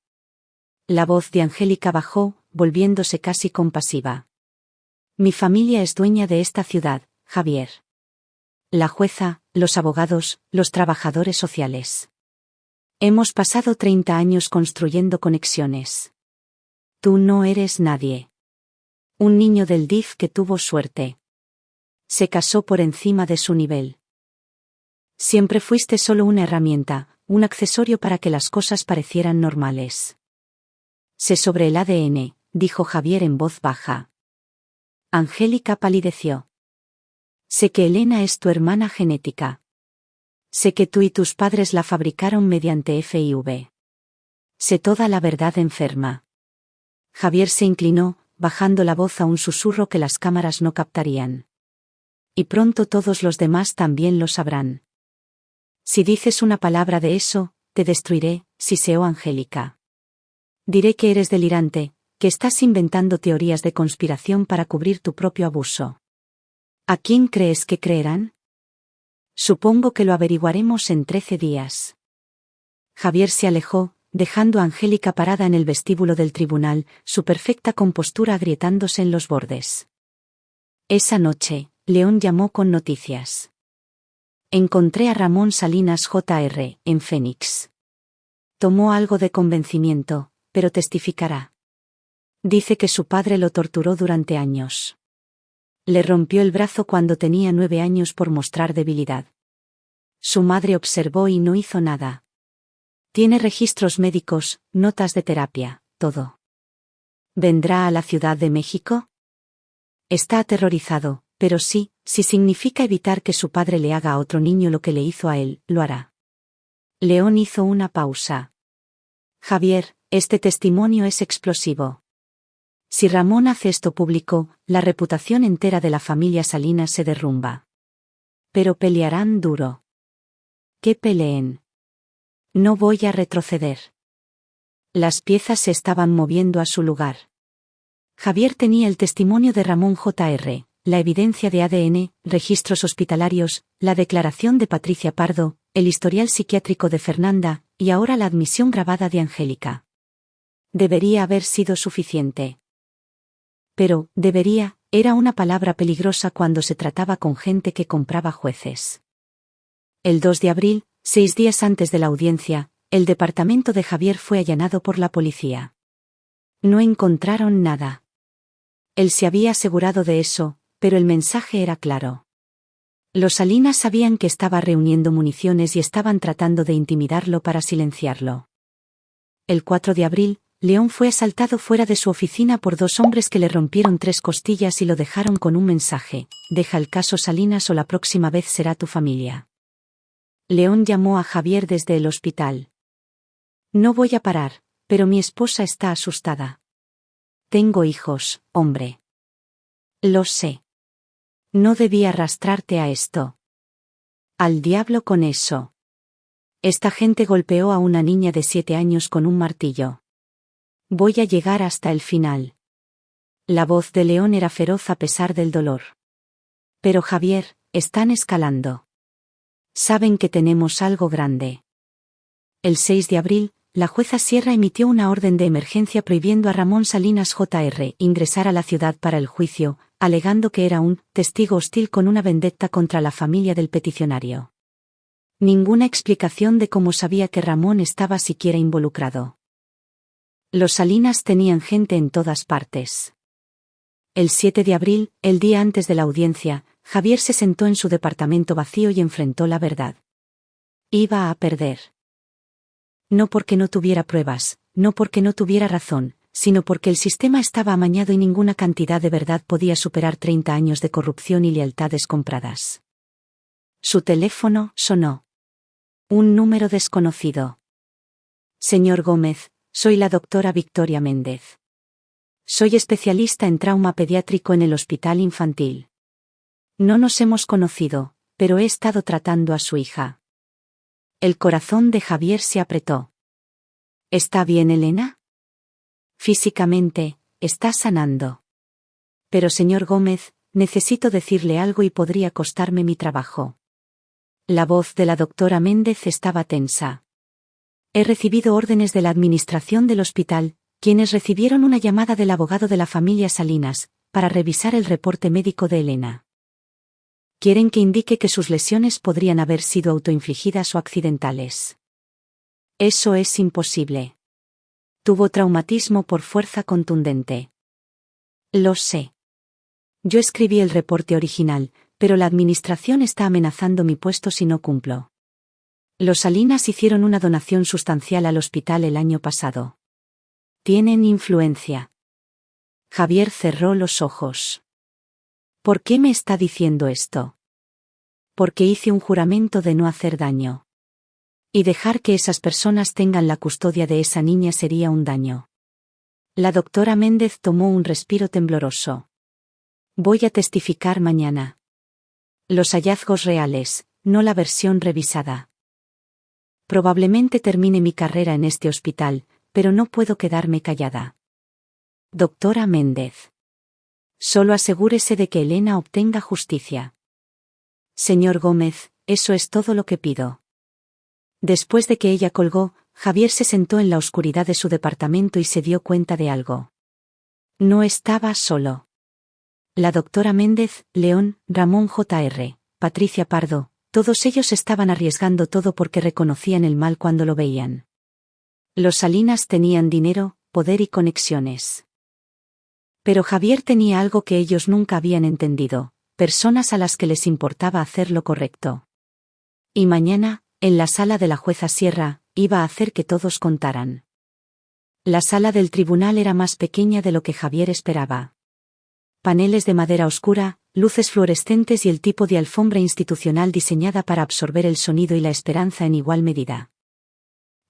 S1: La voz de Angélica bajó, volviéndose casi compasiva. Mi familia es dueña de esta ciudad, Javier. La jueza, los abogados, los trabajadores sociales. Hemos pasado 30 años construyendo conexiones. Tú no eres nadie. Un niño del DIF que tuvo suerte. Se casó por encima de su nivel. Siempre fuiste solo una herramienta, un accesorio para que las cosas parecieran normales. Sé sobre el ADN, dijo Javier en voz baja. Angélica palideció. Sé que Elena es tu hermana genética. Sé que tú y tus padres la fabricaron mediante FIV. Sé toda la verdad enferma. Javier se inclinó, bajando la voz a un susurro que las cámaras no captarían. Y pronto todos los demás también lo sabrán. Si dices una palabra de eso, te destruiré, siseó Angélica. Diré que eres delirante, que estás inventando teorías de conspiración para cubrir tu propio abuso. ¿A quién crees que creerán? Supongo que lo averiguaremos en 13 días. Javier se alejó, dejando a Angélica parada en el vestíbulo del tribunal, su perfecta compostura agrietándose en los bordes. Esa noche, León llamó con noticias. Encontré a Ramón Salinas Jr. en Phoenix. Tomó algo de convencimiento, pero testificará. Dice que su padre lo torturó durante años. Le rompió el brazo cuando tenía 9 años por mostrar debilidad. Su madre observó y no hizo nada. Tiene registros médicos, notas de terapia, todo. ¿Vendrá a la Ciudad de México? Está aterrorizado, pero sí, si significa evitar que su padre le haga a otro niño lo que le hizo a él, lo hará. León hizo una pausa. Javier, este testimonio es explosivo. Si Ramón hace esto público, la reputación entera de la familia Salinas se derrumba. Pero pelearán duro. Que peleen. No voy a retroceder. Las piezas se estaban moviendo a su lugar. Javier tenía el testimonio de Ramón Jr., la evidencia de ADN, registros hospitalarios, la declaración de Patricia Pardo, el historial psiquiátrico de Fernanda, y ahora la admisión grabada de Angélica. Debería haber sido suficiente. Pero, debería, era una palabra peligrosa cuando se trataba con gente que compraba jueces. El 2 de abril, 6 días antes de la audiencia, el departamento de Javier fue allanado por la policía. No encontraron nada. Él se había asegurado de eso, pero el mensaje era claro. Los Salinas sabían que estaba reuniendo municiones y estaban tratando de intimidarlo para silenciarlo. El 4 de abril, León fue asaltado fuera de su oficina por 2 hombres que le rompieron 3 costillas y lo dejaron con un mensaje: deja el caso Salinas o la próxima vez será tu familia. León llamó a Javier desde el hospital. No voy a parar, pero mi esposa está asustada. Tengo hijos, hombre. Lo sé. No debí arrastrarte a esto. Al diablo con eso. Esta gente golpeó a una niña de 7 años con un martillo. Voy a llegar hasta el final. La voz de León era feroz a pesar del dolor. Pero Javier, están escalando. Saben que tenemos algo grande. El 6 de abril, la jueza Sierra emitió una orden de emergencia prohibiendo a Ramón Salinas Jr. ingresar a la ciudad para el juicio, alegando que era un testigo hostil con una vendetta contra la familia del peticionario. Ninguna explicación de cómo sabía que Ramón estaba siquiera involucrado. Los Salinas tenían gente en todas partes. El 7 de abril, el día antes de la audiencia, Javier se sentó en su departamento vacío y enfrentó la verdad. Iba a perder. No porque no tuviera pruebas, no porque no tuviera razón, sino porque el sistema estaba amañado y ninguna cantidad de verdad podía superar 30 años de corrupción y lealtades compradas. Su teléfono sonó. Un número desconocido. Señor Gómez, soy la doctora Victoria Méndez. Soy especialista en trauma pediátrico en el Hospital Infantil. No nos hemos conocido, pero he estado tratando a su hija. El corazón de Javier se apretó. ¿Está bien, Elena? Físicamente, está sanando. Pero señor Gómez, necesito decirle algo y podría costarme mi trabajo. La voz de la doctora Méndez estaba tensa. He recibido órdenes de la administración del hospital, quienes recibieron una llamada del abogado de la familia Salinas, para revisar el reporte médico de Elena. Quieren que indique que sus lesiones podrían haber sido autoinfligidas o accidentales. Eso es imposible. Tuvo traumatismo por fuerza contundente. Lo sé. Yo escribí el reporte original, pero la administración está amenazando mi puesto si no cumplo. Los Salinas hicieron una donación sustancial al hospital el año pasado. Tienen influencia. Javier cerró los ojos. ¿Por qué me está diciendo esto? Porque hice un juramento de no hacer daño. Y dejar que esas personas tengan la custodia de esa niña sería un daño. La doctora Méndez tomó un respiro tembloroso. Voy a testificar mañana. Los hallazgos reales, no la versión revisada. Probablemente termine mi carrera en este hospital, pero no puedo quedarme callada. Doctora Méndez. Solo asegúrese de que Elena obtenga justicia. Señor Gómez, eso es todo lo que pido. Después de que ella colgó, Javier se sentó en la oscuridad de su departamento y se dio cuenta de algo. No estaba solo. La doctora Méndez, León, Ramón Jr., Patricia Pardo, todos ellos estaban arriesgando todo porque reconocían el mal cuando lo veían. Los Salinas tenían dinero, poder y conexiones. Pero Javier tenía algo que ellos nunca habían entendido, personas a las que les importaba hacer lo correcto. Y mañana, en la sala de la jueza Sierra, iba a hacer que todos contaran. La sala del tribunal era más pequeña de lo que Javier esperaba. Paneles de madera oscura, luces fluorescentes y el tipo de alfombra institucional diseñada para absorber el sonido y la esperanza en igual medida.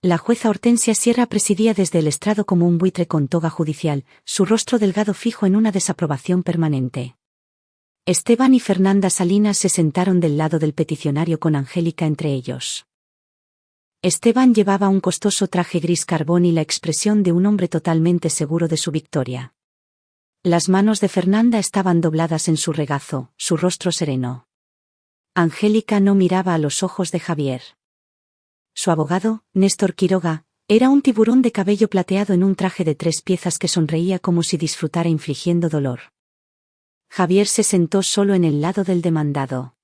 S1: La jueza Hortensia Sierra presidía desde el estrado como un buitre con toga judicial, su rostro delgado fijo en una desaprobación permanente. Esteban y Fernanda Salinas se sentaron del lado del peticionario con Angélica entre ellos. Esteban llevaba un costoso traje gris carbón y la expresión de un hombre totalmente seguro de su victoria. Las manos de Fernanda estaban dobladas en su regazo, su rostro sereno. Angélica no miraba a los ojos de Javier. Su abogado, Néstor Quiroga, era un tiburón de cabello plateado en un traje de 3 piezas que sonreía como si disfrutara infligiendo dolor. Javier se sentó solo en el lado del demandado.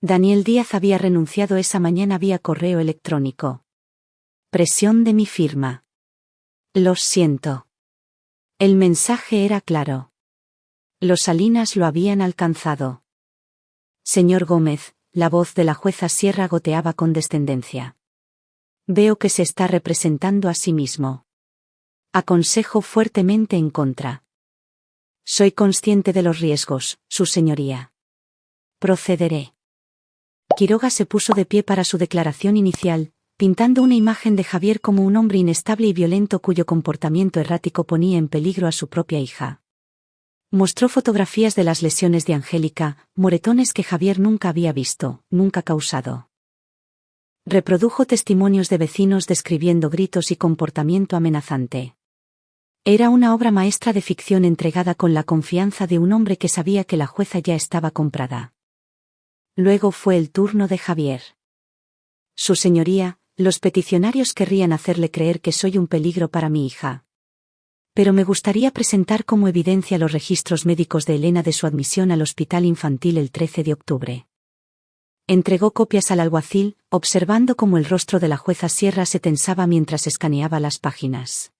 S1: Daniel Díaz había renunciado esa mañana vía correo electrónico. Presión de mi firma. Lo siento. El mensaje era claro. Los Salinas lo habían alcanzado. Señor Gómez, la voz de la jueza Sierra goteaba con descendencia. Veo que se está representando a sí mismo. Aconsejo fuertemente en contra. Soy consciente de los riesgos, su señoría. Procederé. Quiroga se puso de pie para su declaración inicial, pintando una imagen de Javier como un hombre inestable y violento cuyo comportamiento errático ponía en peligro a su propia hija. Mostró fotografías de las lesiones de Angélica, moretones que Javier nunca había visto, nunca causado. Reprodujo testimonios de vecinos describiendo gritos y comportamiento amenazante. Era una obra maestra de ficción entregada con la confianza de un hombre que sabía que la jueza ya estaba comprada. Luego fue el turno de Javier. Su señoría, los peticionarios querrían hacerle creer que soy un peligro para mi hija. Pero me gustaría presentar como evidencia los registros médicos de Elena de su admisión al hospital infantil el 13 de octubre. Entregó copias al alguacil, observando cómo el rostro de la jueza Sierra se tensaba mientras escaneaba las páginas.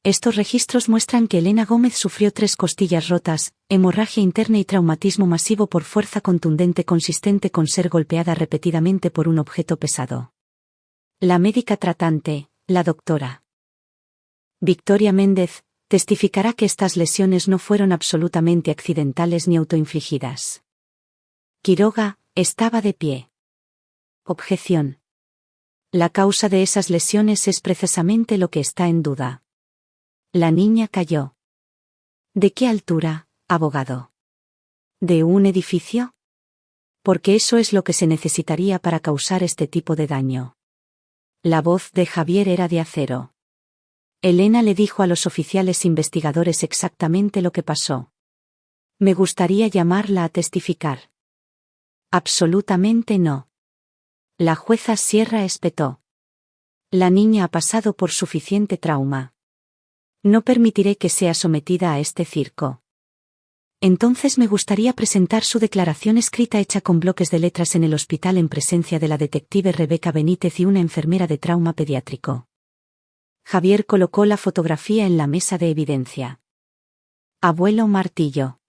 S1: Estos registros muestran que Elena Gómez sufrió 3 costillas rotas, hemorragia interna y traumatismo masivo por fuerza contundente consistente con ser golpeada repetidamente por un objeto pesado. La médica tratante, la doctora Victoria Méndez, testificará que estas lesiones no fueron absolutamente accidentales ni autoinfligidas. Quiroga estaba de pie. Objeción. La causa de esas lesiones es precisamente lo que está en duda. La niña cayó. ¿De qué altura, abogado? ¿De un edificio? Porque eso es lo que se necesitaría para causar este tipo de daño. La voz de Javier era de acero. Elena le dijo a los oficiales investigadores exactamente lo que pasó. Me gustaría llamarla a testificar. Absolutamente no. La jueza Sierra espetó. La niña ha pasado por suficiente trauma. No permitiré que sea sometida a este circo. Entonces me gustaría presentar su declaración escrita hecha con bloques de letras en el hospital en presencia de la detective Rebeca Benítez y una enfermera de trauma pediátrico. Javier colocó la fotografía en la mesa de evidencia. Abuelo Martillo.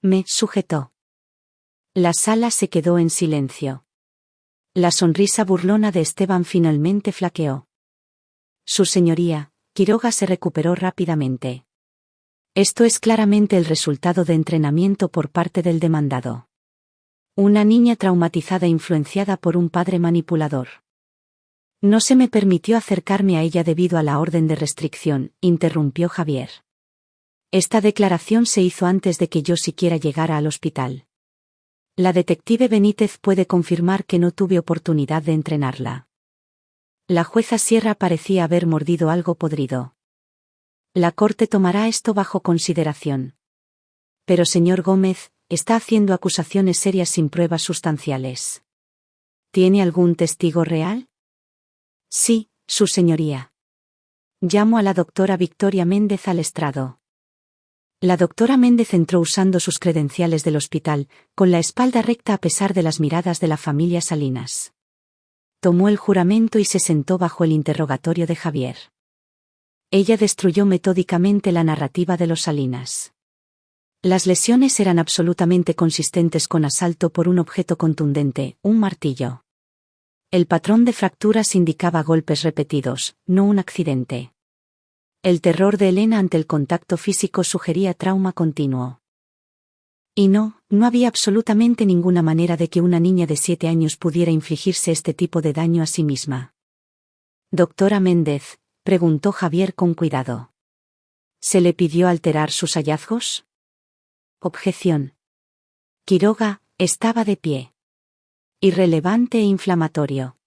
S1: Me sujetó. La sala se quedó en silencio. La sonrisa burlona de Esteban finalmente flaqueó. Su señoría, Quiroga se recuperó rápidamente. Esto es claramente el resultado de entrenamiento por parte del demandado. Una niña traumatizada e influenciada por un padre manipulador. No se me permitió acercarme a ella debido a la orden de restricción, interrumpió Javier. Esta declaración se hizo antes de que yo siquiera llegara al hospital. La detective Benítez puede confirmar que no tuve oportunidad de entrenarla. La jueza Sierra parecía haber mordido algo podrido. La corte tomará esto bajo consideración. Pero señor Gómez, está haciendo acusaciones serias sin pruebas sustanciales. ¿Tiene algún testigo real? Sí, su señoría. Llamo a la doctora Victoria Méndez al estrado. La doctora Méndez entró usando sus credenciales del hospital, con la espalda recta a pesar de las miradas de la familia Salinas. Tomó el juramento y se sentó bajo el interrogatorio de Javier. Ella destruyó metódicamente la narrativa de los Salinas. Las lesiones eran absolutamente consistentes con asalto por un objeto contundente, un martillo. El patrón de fracturas indicaba golpes repetidos, no un accidente. El terror de Elena ante el contacto físico sugería trauma continuo. Y no había absolutamente ninguna manera de que una niña de 7 años pudiera infligirse este tipo de daño a sí misma. Doctora Méndez, preguntó Javier con cuidado. ¿Se le pidió alterar sus hallazgos? Objeción. Quiroga estaba de pie. Irrelevante e inflamatorio.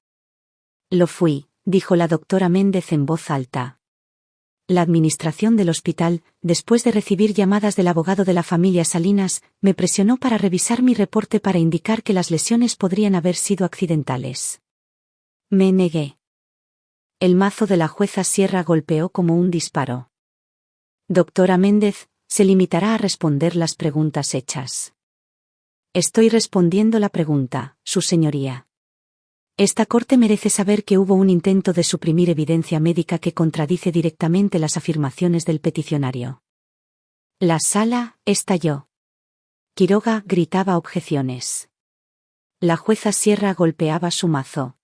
S1: Lo fui, dijo la doctora Méndez en voz alta. La administración del hospital, después de recibir llamadas del abogado de la familia Salinas, me presionó para revisar mi reporte para indicar que las lesiones podrían haber sido accidentales. Me negué. El mazo de la jueza Sierra golpeó como un disparo. Doctora Méndez, se limitará a responder las preguntas hechas. Estoy respondiendo la pregunta, su señoría. Esta corte merece saber que hubo un intento de suprimir evidencia médica que contradice directamente las afirmaciones del peticionario. La sala estalló. Quiroga gritaba objeciones. La jueza Sierra golpeaba su mazo.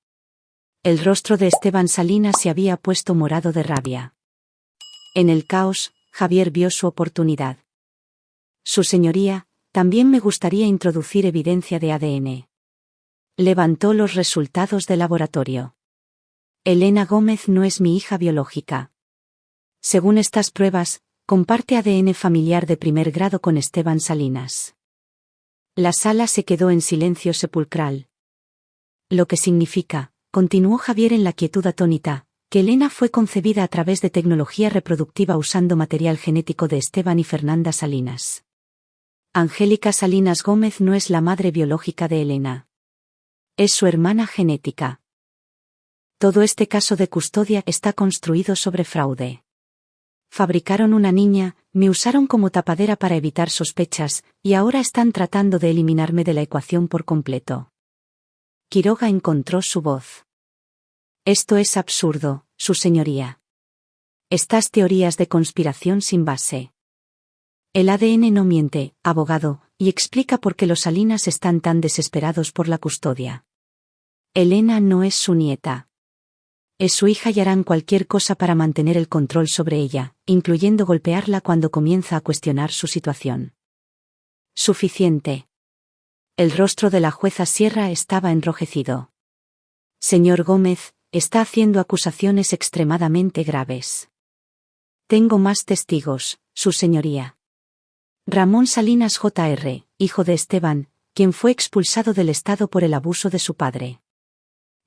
S1: El rostro de Esteban Salinas se había puesto morado de rabia. En el caos, Javier vio su oportunidad. Su señoría, también me gustaría introducir evidencia de ADN. Levantó los resultados de laboratorio. Elena Gómez no es mi hija biológica. Según estas pruebas, comparte ADN familiar de primer grado con Esteban Salinas. La sala se quedó en silencio sepulcral. Lo que significa, continuó Javier en la quietud atónita, que Elena fue concebida a través de tecnología reproductiva usando material genético de Esteban y Fernanda Salinas. Angélica Salinas Gómez no es la madre biológica de Elena. Es su hermana genética. Todo este caso de custodia está construido sobre fraude. Fabricaron una niña, me usaron como tapadera para evitar sospechas, y ahora están tratando de eliminarme de la ecuación por completo. Quiroga encontró su voz. Esto es absurdo, su señoría. Estas teorías de conspiración sin base. El ADN no miente, abogado, y explica por qué los Salinas están tan desesperados por la custodia. Elena no es su nieta. Es su hija y harán cualquier cosa para mantener el control sobre ella, incluyendo golpearla cuando comienza a cuestionar su situación. Suficiente. El rostro de la jueza Sierra estaba enrojecido. Señor Gómez, está haciendo acusaciones extremadamente graves. Tengo más testigos, su señoría. Ramón Salinas Jr., hijo de Esteban, quien fue expulsado del Estado por el abuso de su padre.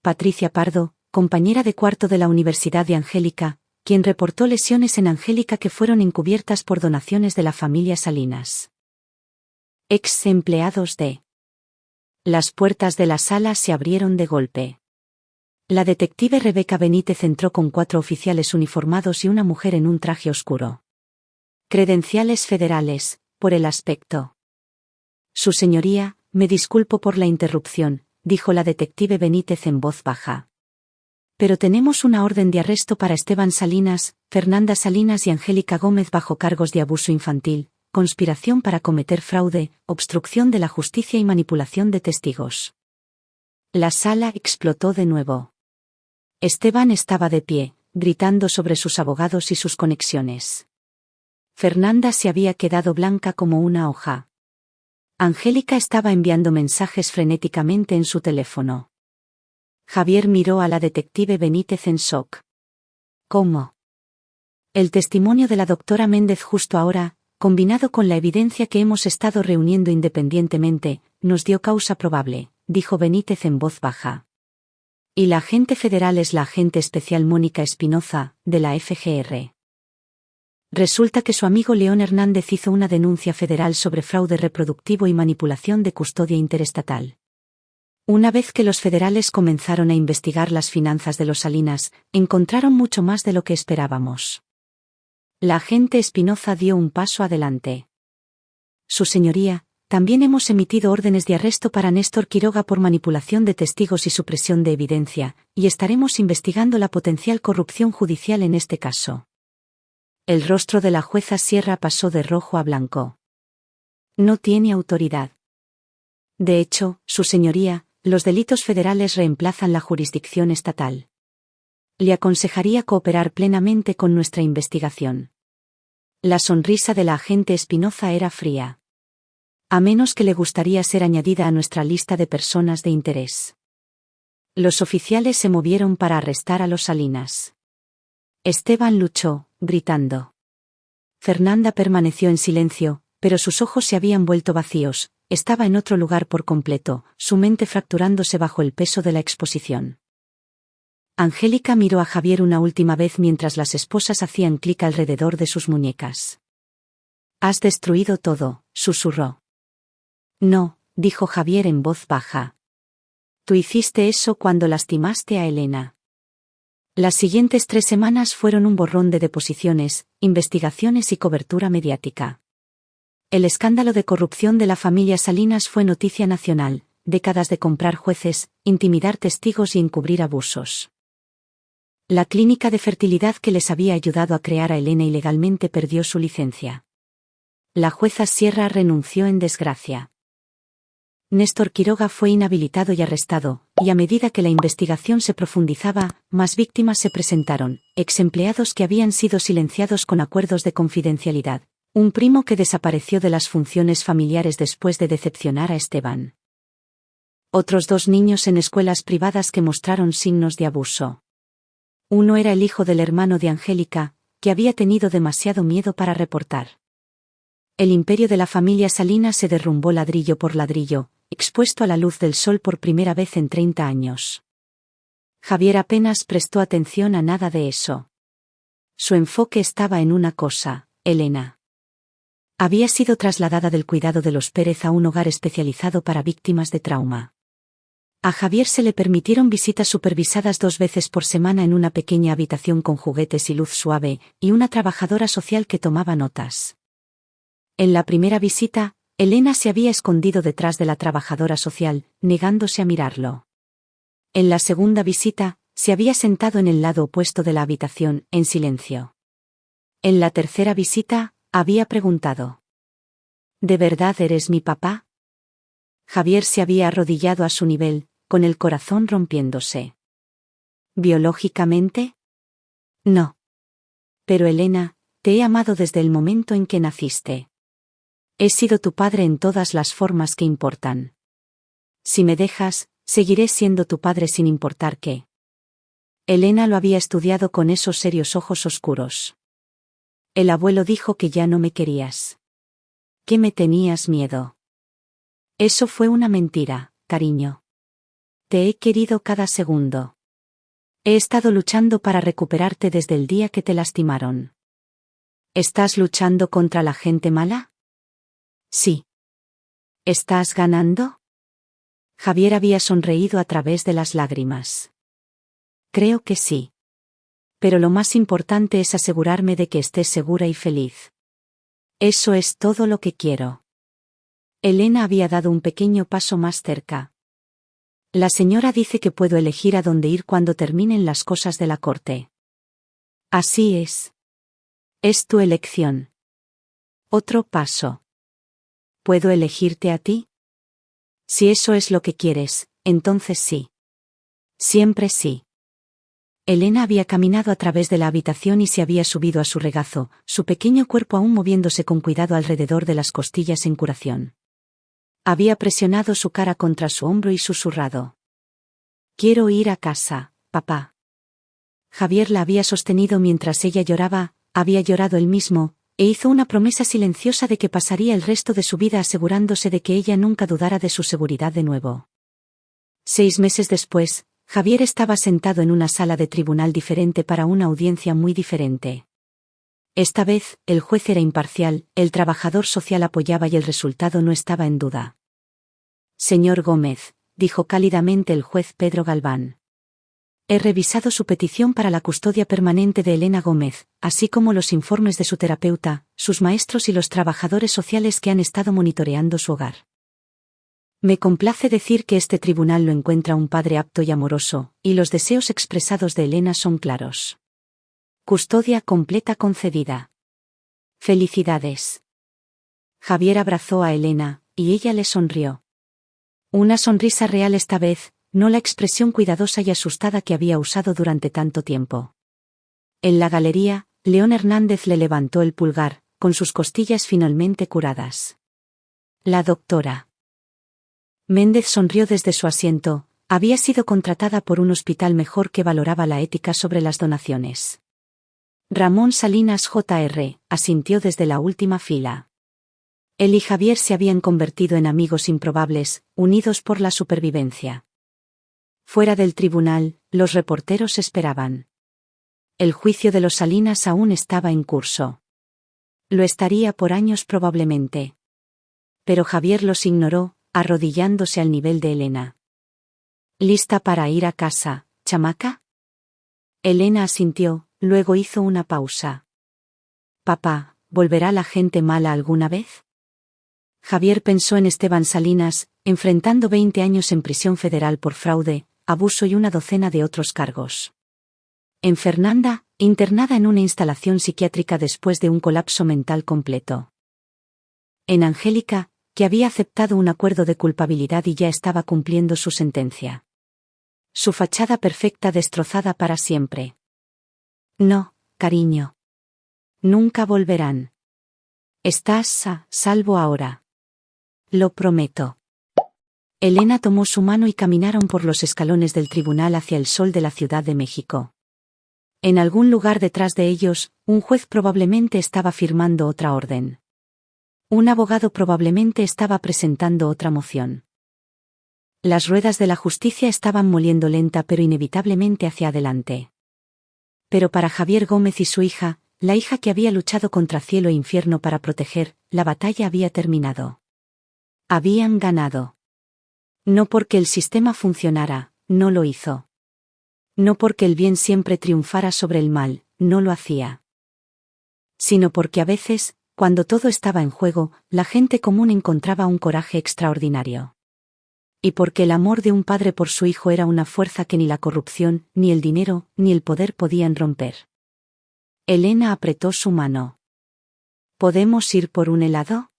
S1: Patricia Pardo, compañera de cuarto de la Universidad de Angélica, quien reportó lesiones en Angélica que fueron encubiertas por donaciones de la familia Salinas. Ex empleados de. Las puertas de la sala se abrieron de golpe. La detective Rebeca Benítez entró con 4 oficiales uniformados y una mujer en un traje oscuro. Credenciales federales, por el aspecto. Su señoría, me disculpo por la interrupción, dijo la detective Benítez en voz baja. Pero tenemos una orden de arresto para Esteban Salinas, Fernanda Salinas y Angélica Gómez bajo cargos de abuso infantil, conspiración para cometer fraude, obstrucción de la justicia y manipulación de testigos. La sala explotó de nuevo. Esteban estaba de pie, gritando sobre sus abogados y sus conexiones. Fernanda se había quedado blanca como una hoja. Angélica estaba enviando mensajes frenéticamente en su teléfono. Javier miró a la detective Benítez en shock. ¿Cómo? El testimonio de la doctora Méndez justo ahora, combinado con la evidencia que hemos estado reuniendo independientemente, nos dio causa probable, dijo Benítez en voz baja. Y la agente federal es la agente especial Mónica Espinoza, de la FGR. Resulta que su amigo León Hernández hizo una denuncia federal sobre fraude reproductivo y manipulación de custodia interestatal. Una vez que los federales comenzaron a investigar las finanzas de los Salinas, encontraron mucho más de lo que esperábamos. La agente Espinoza dio un paso adelante. Su señoría, también hemos emitido órdenes de arresto para Néstor Quiroga por manipulación de testigos y supresión de evidencia, y estaremos investigando la potencial corrupción judicial en este caso. El rostro de la jueza Sierra pasó de rojo a blanco. No tiene autoridad. De hecho, su señoría, los delitos federales reemplazan la jurisdicción estatal. Le aconsejaría cooperar plenamente con nuestra investigación. La sonrisa de la agente Espinoza era fría. A menos que le gustaría ser añadida a nuestra lista de personas de interés. Los oficiales se movieron para arrestar a los Salinas. Esteban luchó, gritando. Fernanda permaneció en silencio, pero sus ojos se habían vuelto vacíos, estaba en otro lugar por completo, su mente fracturándose bajo el peso de la exposición. Angélica miró a Javier una última vez mientras las esposas hacían clic alrededor de sus muñecas. «Has destruido todo», susurró. «No», dijo Javier en voz baja. «Tú hiciste eso cuando lastimaste a Elena». Las siguientes 3 semanas fueron un borrón de deposiciones, investigaciones y cobertura mediática. El escándalo de corrupción de la familia Salinas fue noticia nacional, décadas de comprar jueces, intimidar testigos y encubrir abusos. La clínica de fertilidad que les había ayudado a crear a Elena ilegalmente perdió su licencia. La jueza Sierra renunció en desgracia. Néstor Quiroga fue inhabilitado y arrestado, y a medida que la investigación se profundizaba, más víctimas se presentaron, ex empleados que habían sido silenciados con acuerdos de confidencialidad, un primo que desapareció de las funciones familiares después de decepcionar a Esteban. Otros 2 niños en escuelas privadas que mostraron signos de abuso. Uno era el hijo del hermano de Angélica, que había tenido demasiado miedo para reportar. El imperio de la familia Salinas se derrumbó ladrillo por ladrillo, expuesto a la luz del sol por primera vez en 30 años. Javier apenas prestó atención a nada de eso. Su enfoque estaba en una cosa: Elena. Había sido trasladada del cuidado de los Pérez a un hogar especializado para víctimas de trauma. A Javier se le permitieron visitas supervisadas 2 veces por semana en una pequeña habitación con juguetes y luz suave, y una trabajadora social que tomaba notas. En la primera visita, Elena se había escondido detrás de la trabajadora social, negándose a mirarlo. En la segunda visita, se había sentado en el lado opuesto de la habitación, en silencio. En la tercera visita, había preguntado: ¿De verdad eres mi papá? Javier se había arrodillado a su nivel, con el corazón rompiéndose. ¿Biológicamente? No. Pero Elena, te he amado desde el momento en que naciste. He sido tu padre en todas las formas que importan. Si me dejas, seguiré siendo tu padre sin importar qué. Elena lo había estudiado con esos serios ojos oscuros. El abuelo dijo que ya no me querías. Que me tenías miedo. Eso fue una mentira, cariño. Te he querido cada segundo. He estado luchando para recuperarte desde el día que te lastimaron. ¿Estás luchando contra la gente mala? Sí. ¿Estás ganando? Javier había sonreído a través de las lágrimas. Creo que sí. Pero lo más importante es asegurarme de que estés segura y feliz. Eso es todo lo que quiero. Elena había dado un pequeño paso más cerca. La señora dice que puedo elegir a dónde ir cuando terminen las cosas de la corte. Así es. Es tu elección. Otro paso. ¿Puedo elegirte a ti? Si eso es lo que quieres, entonces sí. Siempre sí. Elena había caminado a través de la habitación y se había subido a su regazo, su pequeño cuerpo aún moviéndose con cuidado alrededor de las costillas en curación. Había presionado su cara contra su hombro y susurrado: Quiero ir a casa, papá. Javier la había sostenido mientras ella lloraba, había llorado él mismo, e hizo una promesa silenciosa de que pasaría el resto de su vida asegurándose de que ella nunca dudara de su seguridad de nuevo. 6 meses después, Javier estaba sentado en una sala de tribunal diferente para una audiencia muy diferente. Esta vez, el juez era imparcial, el trabajador social apoyaba y el resultado no estaba en duda. Señor Gómez, dijo cálidamente el juez Pedro Galván. He revisado su petición para la custodia permanente de Elena Gómez, así como los informes de su terapeuta, sus maestros y los trabajadores sociales que han estado monitoreando su hogar. Me complace decir que este tribunal lo encuentra un padre apto y amoroso, y los deseos expresados de Elena son claros. Custodia completa concedida. Felicidades. Javier abrazó a Elena, y ella le sonrió. Una sonrisa real esta vez, no la expresión cuidadosa y asustada que había usado durante tanto tiempo. En la galería, León Hernández le levantó el pulgar, con sus costillas finalmente curadas. La doctora Méndez sonrió desde su asiento, había sido contratada por un hospital mejor que valoraba la ética sobre las donaciones. Ramón Salinas Jr. asintió desde la última fila. Él y Javier se habían convertido en amigos improbables, unidos por la supervivencia. Fuera del tribunal, los reporteros esperaban. El juicio de los Salinas aún estaba en curso. Lo estaría por años probablemente. Pero Javier los ignoró, arrodillándose al nivel de Elena. ¿Lista para ir a casa, chamaca? Elena asintió, luego hizo una pausa. Papá, ¿volverá la gente mala alguna vez? Javier pensó en Esteban Salinas, enfrentando 20 años en prisión federal por fraude, abuso y una docena de otros cargos. En Fernanda, internada en una instalación psiquiátrica después de un colapso mental completo. En Angélica, que había aceptado un acuerdo de culpabilidad y ya estaba cumpliendo su sentencia. Su fachada perfecta destrozada para siempre. No, cariño. Nunca volverán. Estás a salvo ahora. Lo prometo. Elena tomó su mano y caminaron por los escalones del tribunal hacia el sol de la Ciudad de México. En algún lugar detrás de ellos, un juez probablemente estaba firmando otra orden. Un abogado probablemente estaba presentando otra moción. Las ruedas de la justicia estaban moliendo lenta pero inevitablemente hacia adelante. Pero para Javier Gómez y su hija, la hija que había luchado contra cielo e infierno para proteger, la batalla había terminado. Habían ganado. No porque el sistema funcionara, no lo hizo. No porque el bien siempre triunfara sobre el mal, no lo hacía. Sino porque a veces, cuando todo estaba en juego, la gente común encontraba un coraje extraordinario. Y porque el amor de un padre por su hijo era una fuerza que ni la corrupción, ni el dinero, ni el poder podían romper. Elena apretó su mano. ¿Podemos ir por un helado?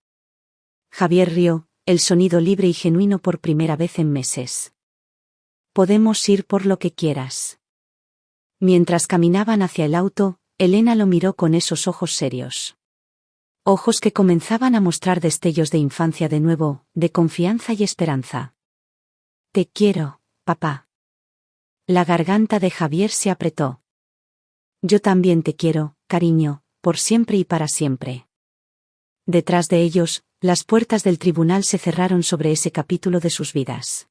S1: Javier rió, el sonido libre y genuino por primera vez en meses. Podemos ir por lo que quieras. Mientras caminaban hacia el auto, Elena lo miró con esos ojos serios. Ojos que comenzaban a mostrar destellos de infancia de nuevo, de confianza y esperanza. Te quiero, papá. La garganta de Javier se apretó. Yo también te quiero, cariño, por siempre y para siempre. Detrás de ellos, las puertas del tribunal se cerraron sobre ese capítulo de sus vidas.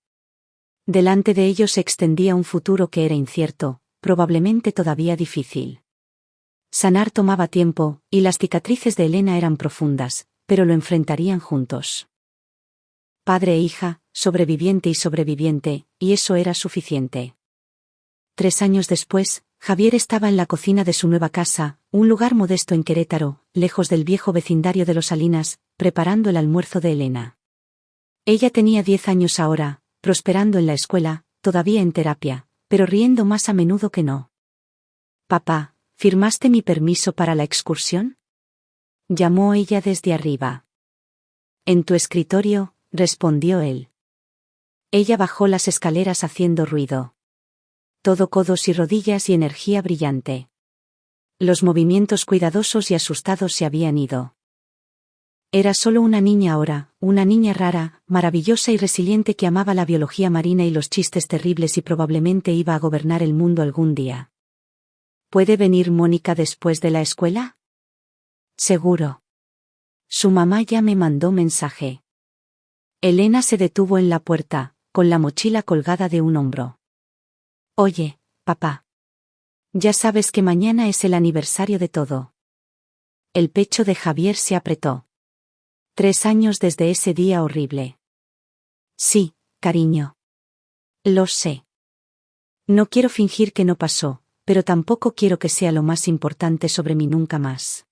S1: Delante de ellos se extendía un futuro que era incierto, probablemente todavía difícil. Sanar tomaba tiempo, y las cicatrices de Elena eran profundas, pero lo enfrentarían juntos. Padre e hija, sobreviviente y sobreviviente, y eso era suficiente. 3 años después, Javier estaba en la cocina de su nueva casa, un lugar modesto en Querétaro, lejos del viejo vecindario de Los Salinas, preparando el almuerzo de Elena. Ella tenía 10 años ahora, prosperando en la escuela, todavía en terapia, pero riendo más a menudo que no. Papá, ¿firmaste mi permiso para la excursión? Llamó ella desde arriba. En tu escritorio, respondió él. Ella bajó las escaleras haciendo ruido. Todo codos y rodillas y energía brillante. Los movimientos cuidadosos y asustados se habían ido. Era solo una niña ahora, una niña rara, maravillosa y resiliente que amaba la biología marina y los chistes terribles y probablemente iba a gobernar el mundo algún día. ¿Puede venir Mónica después de la escuela? Seguro. Su mamá ya me mandó mensaje. Elena se detuvo en la puerta, con la mochila colgada de un hombro. Oye, papá. Ya sabes que mañana es el aniversario de todo. El pecho de Javier se apretó. 3 años desde ese día horrible. Sí, cariño. Lo sé. No quiero fingir que no pasó, pero tampoco quiero que sea lo más importante sobre mí nunca más.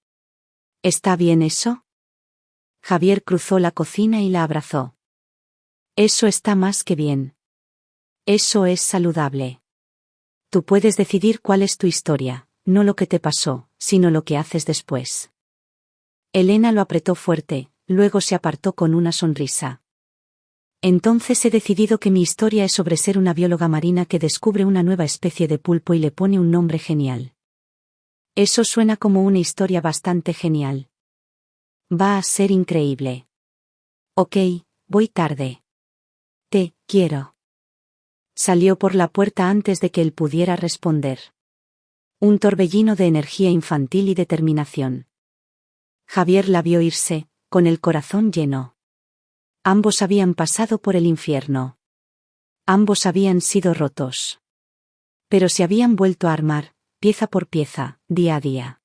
S1: ¿Está bien eso? Javier cruzó la cocina y la abrazó. Eso está más que bien. Eso es saludable. Tú puedes decidir cuál es tu historia, no lo que te pasó, sino lo que haces después. Elena lo apretó fuerte, luego se apartó con una sonrisa. Entonces he decidido que mi historia es sobre ser una bióloga marina que descubre una nueva especie de pulpo y le pone un nombre genial. Eso suena como una historia bastante genial. Va a ser increíble. Ok, voy tarde. Te quiero. Salió por la puerta antes de que él pudiera responder. Un torbellino de energía infantil y determinación. Javier la vio irse, con el corazón lleno. Ambos habían pasado por el infierno. Ambos habían sido rotos. Pero se habían vuelto a armar, pieza por pieza, día a día.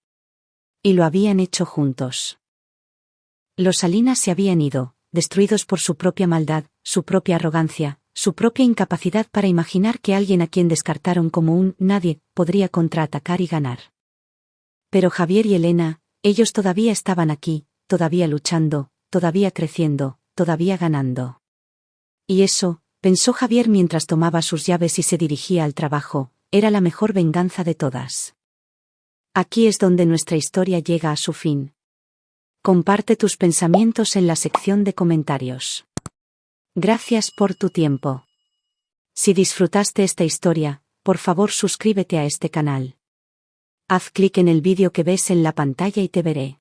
S1: Y lo habían hecho juntos. Los Salinas se habían ido, destruidos por su propia maldad, su propia arrogancia, su propia incapacidad para imaginar que alguien a quien descartaron como un nadie podría contraatacar y ganar. Pero Javier y Elena, ellos todavía estaban aquí, todavía luchando, todavía creciendo, todavía ganando. Y eso, pensó Javier mientras tomaba sus llaves y se dirigía al trabajo, era la mejor venganza de todas. Aquí es donde nuestra historia llega a su fin. Comparte tus pensamientos en la sección de comentarios. Gracias por tu tiempo. Si disfrutaste esta historia, por favor suscríbete a este canal. Haz clic en el vídeo que ves en la pantalla y te veré.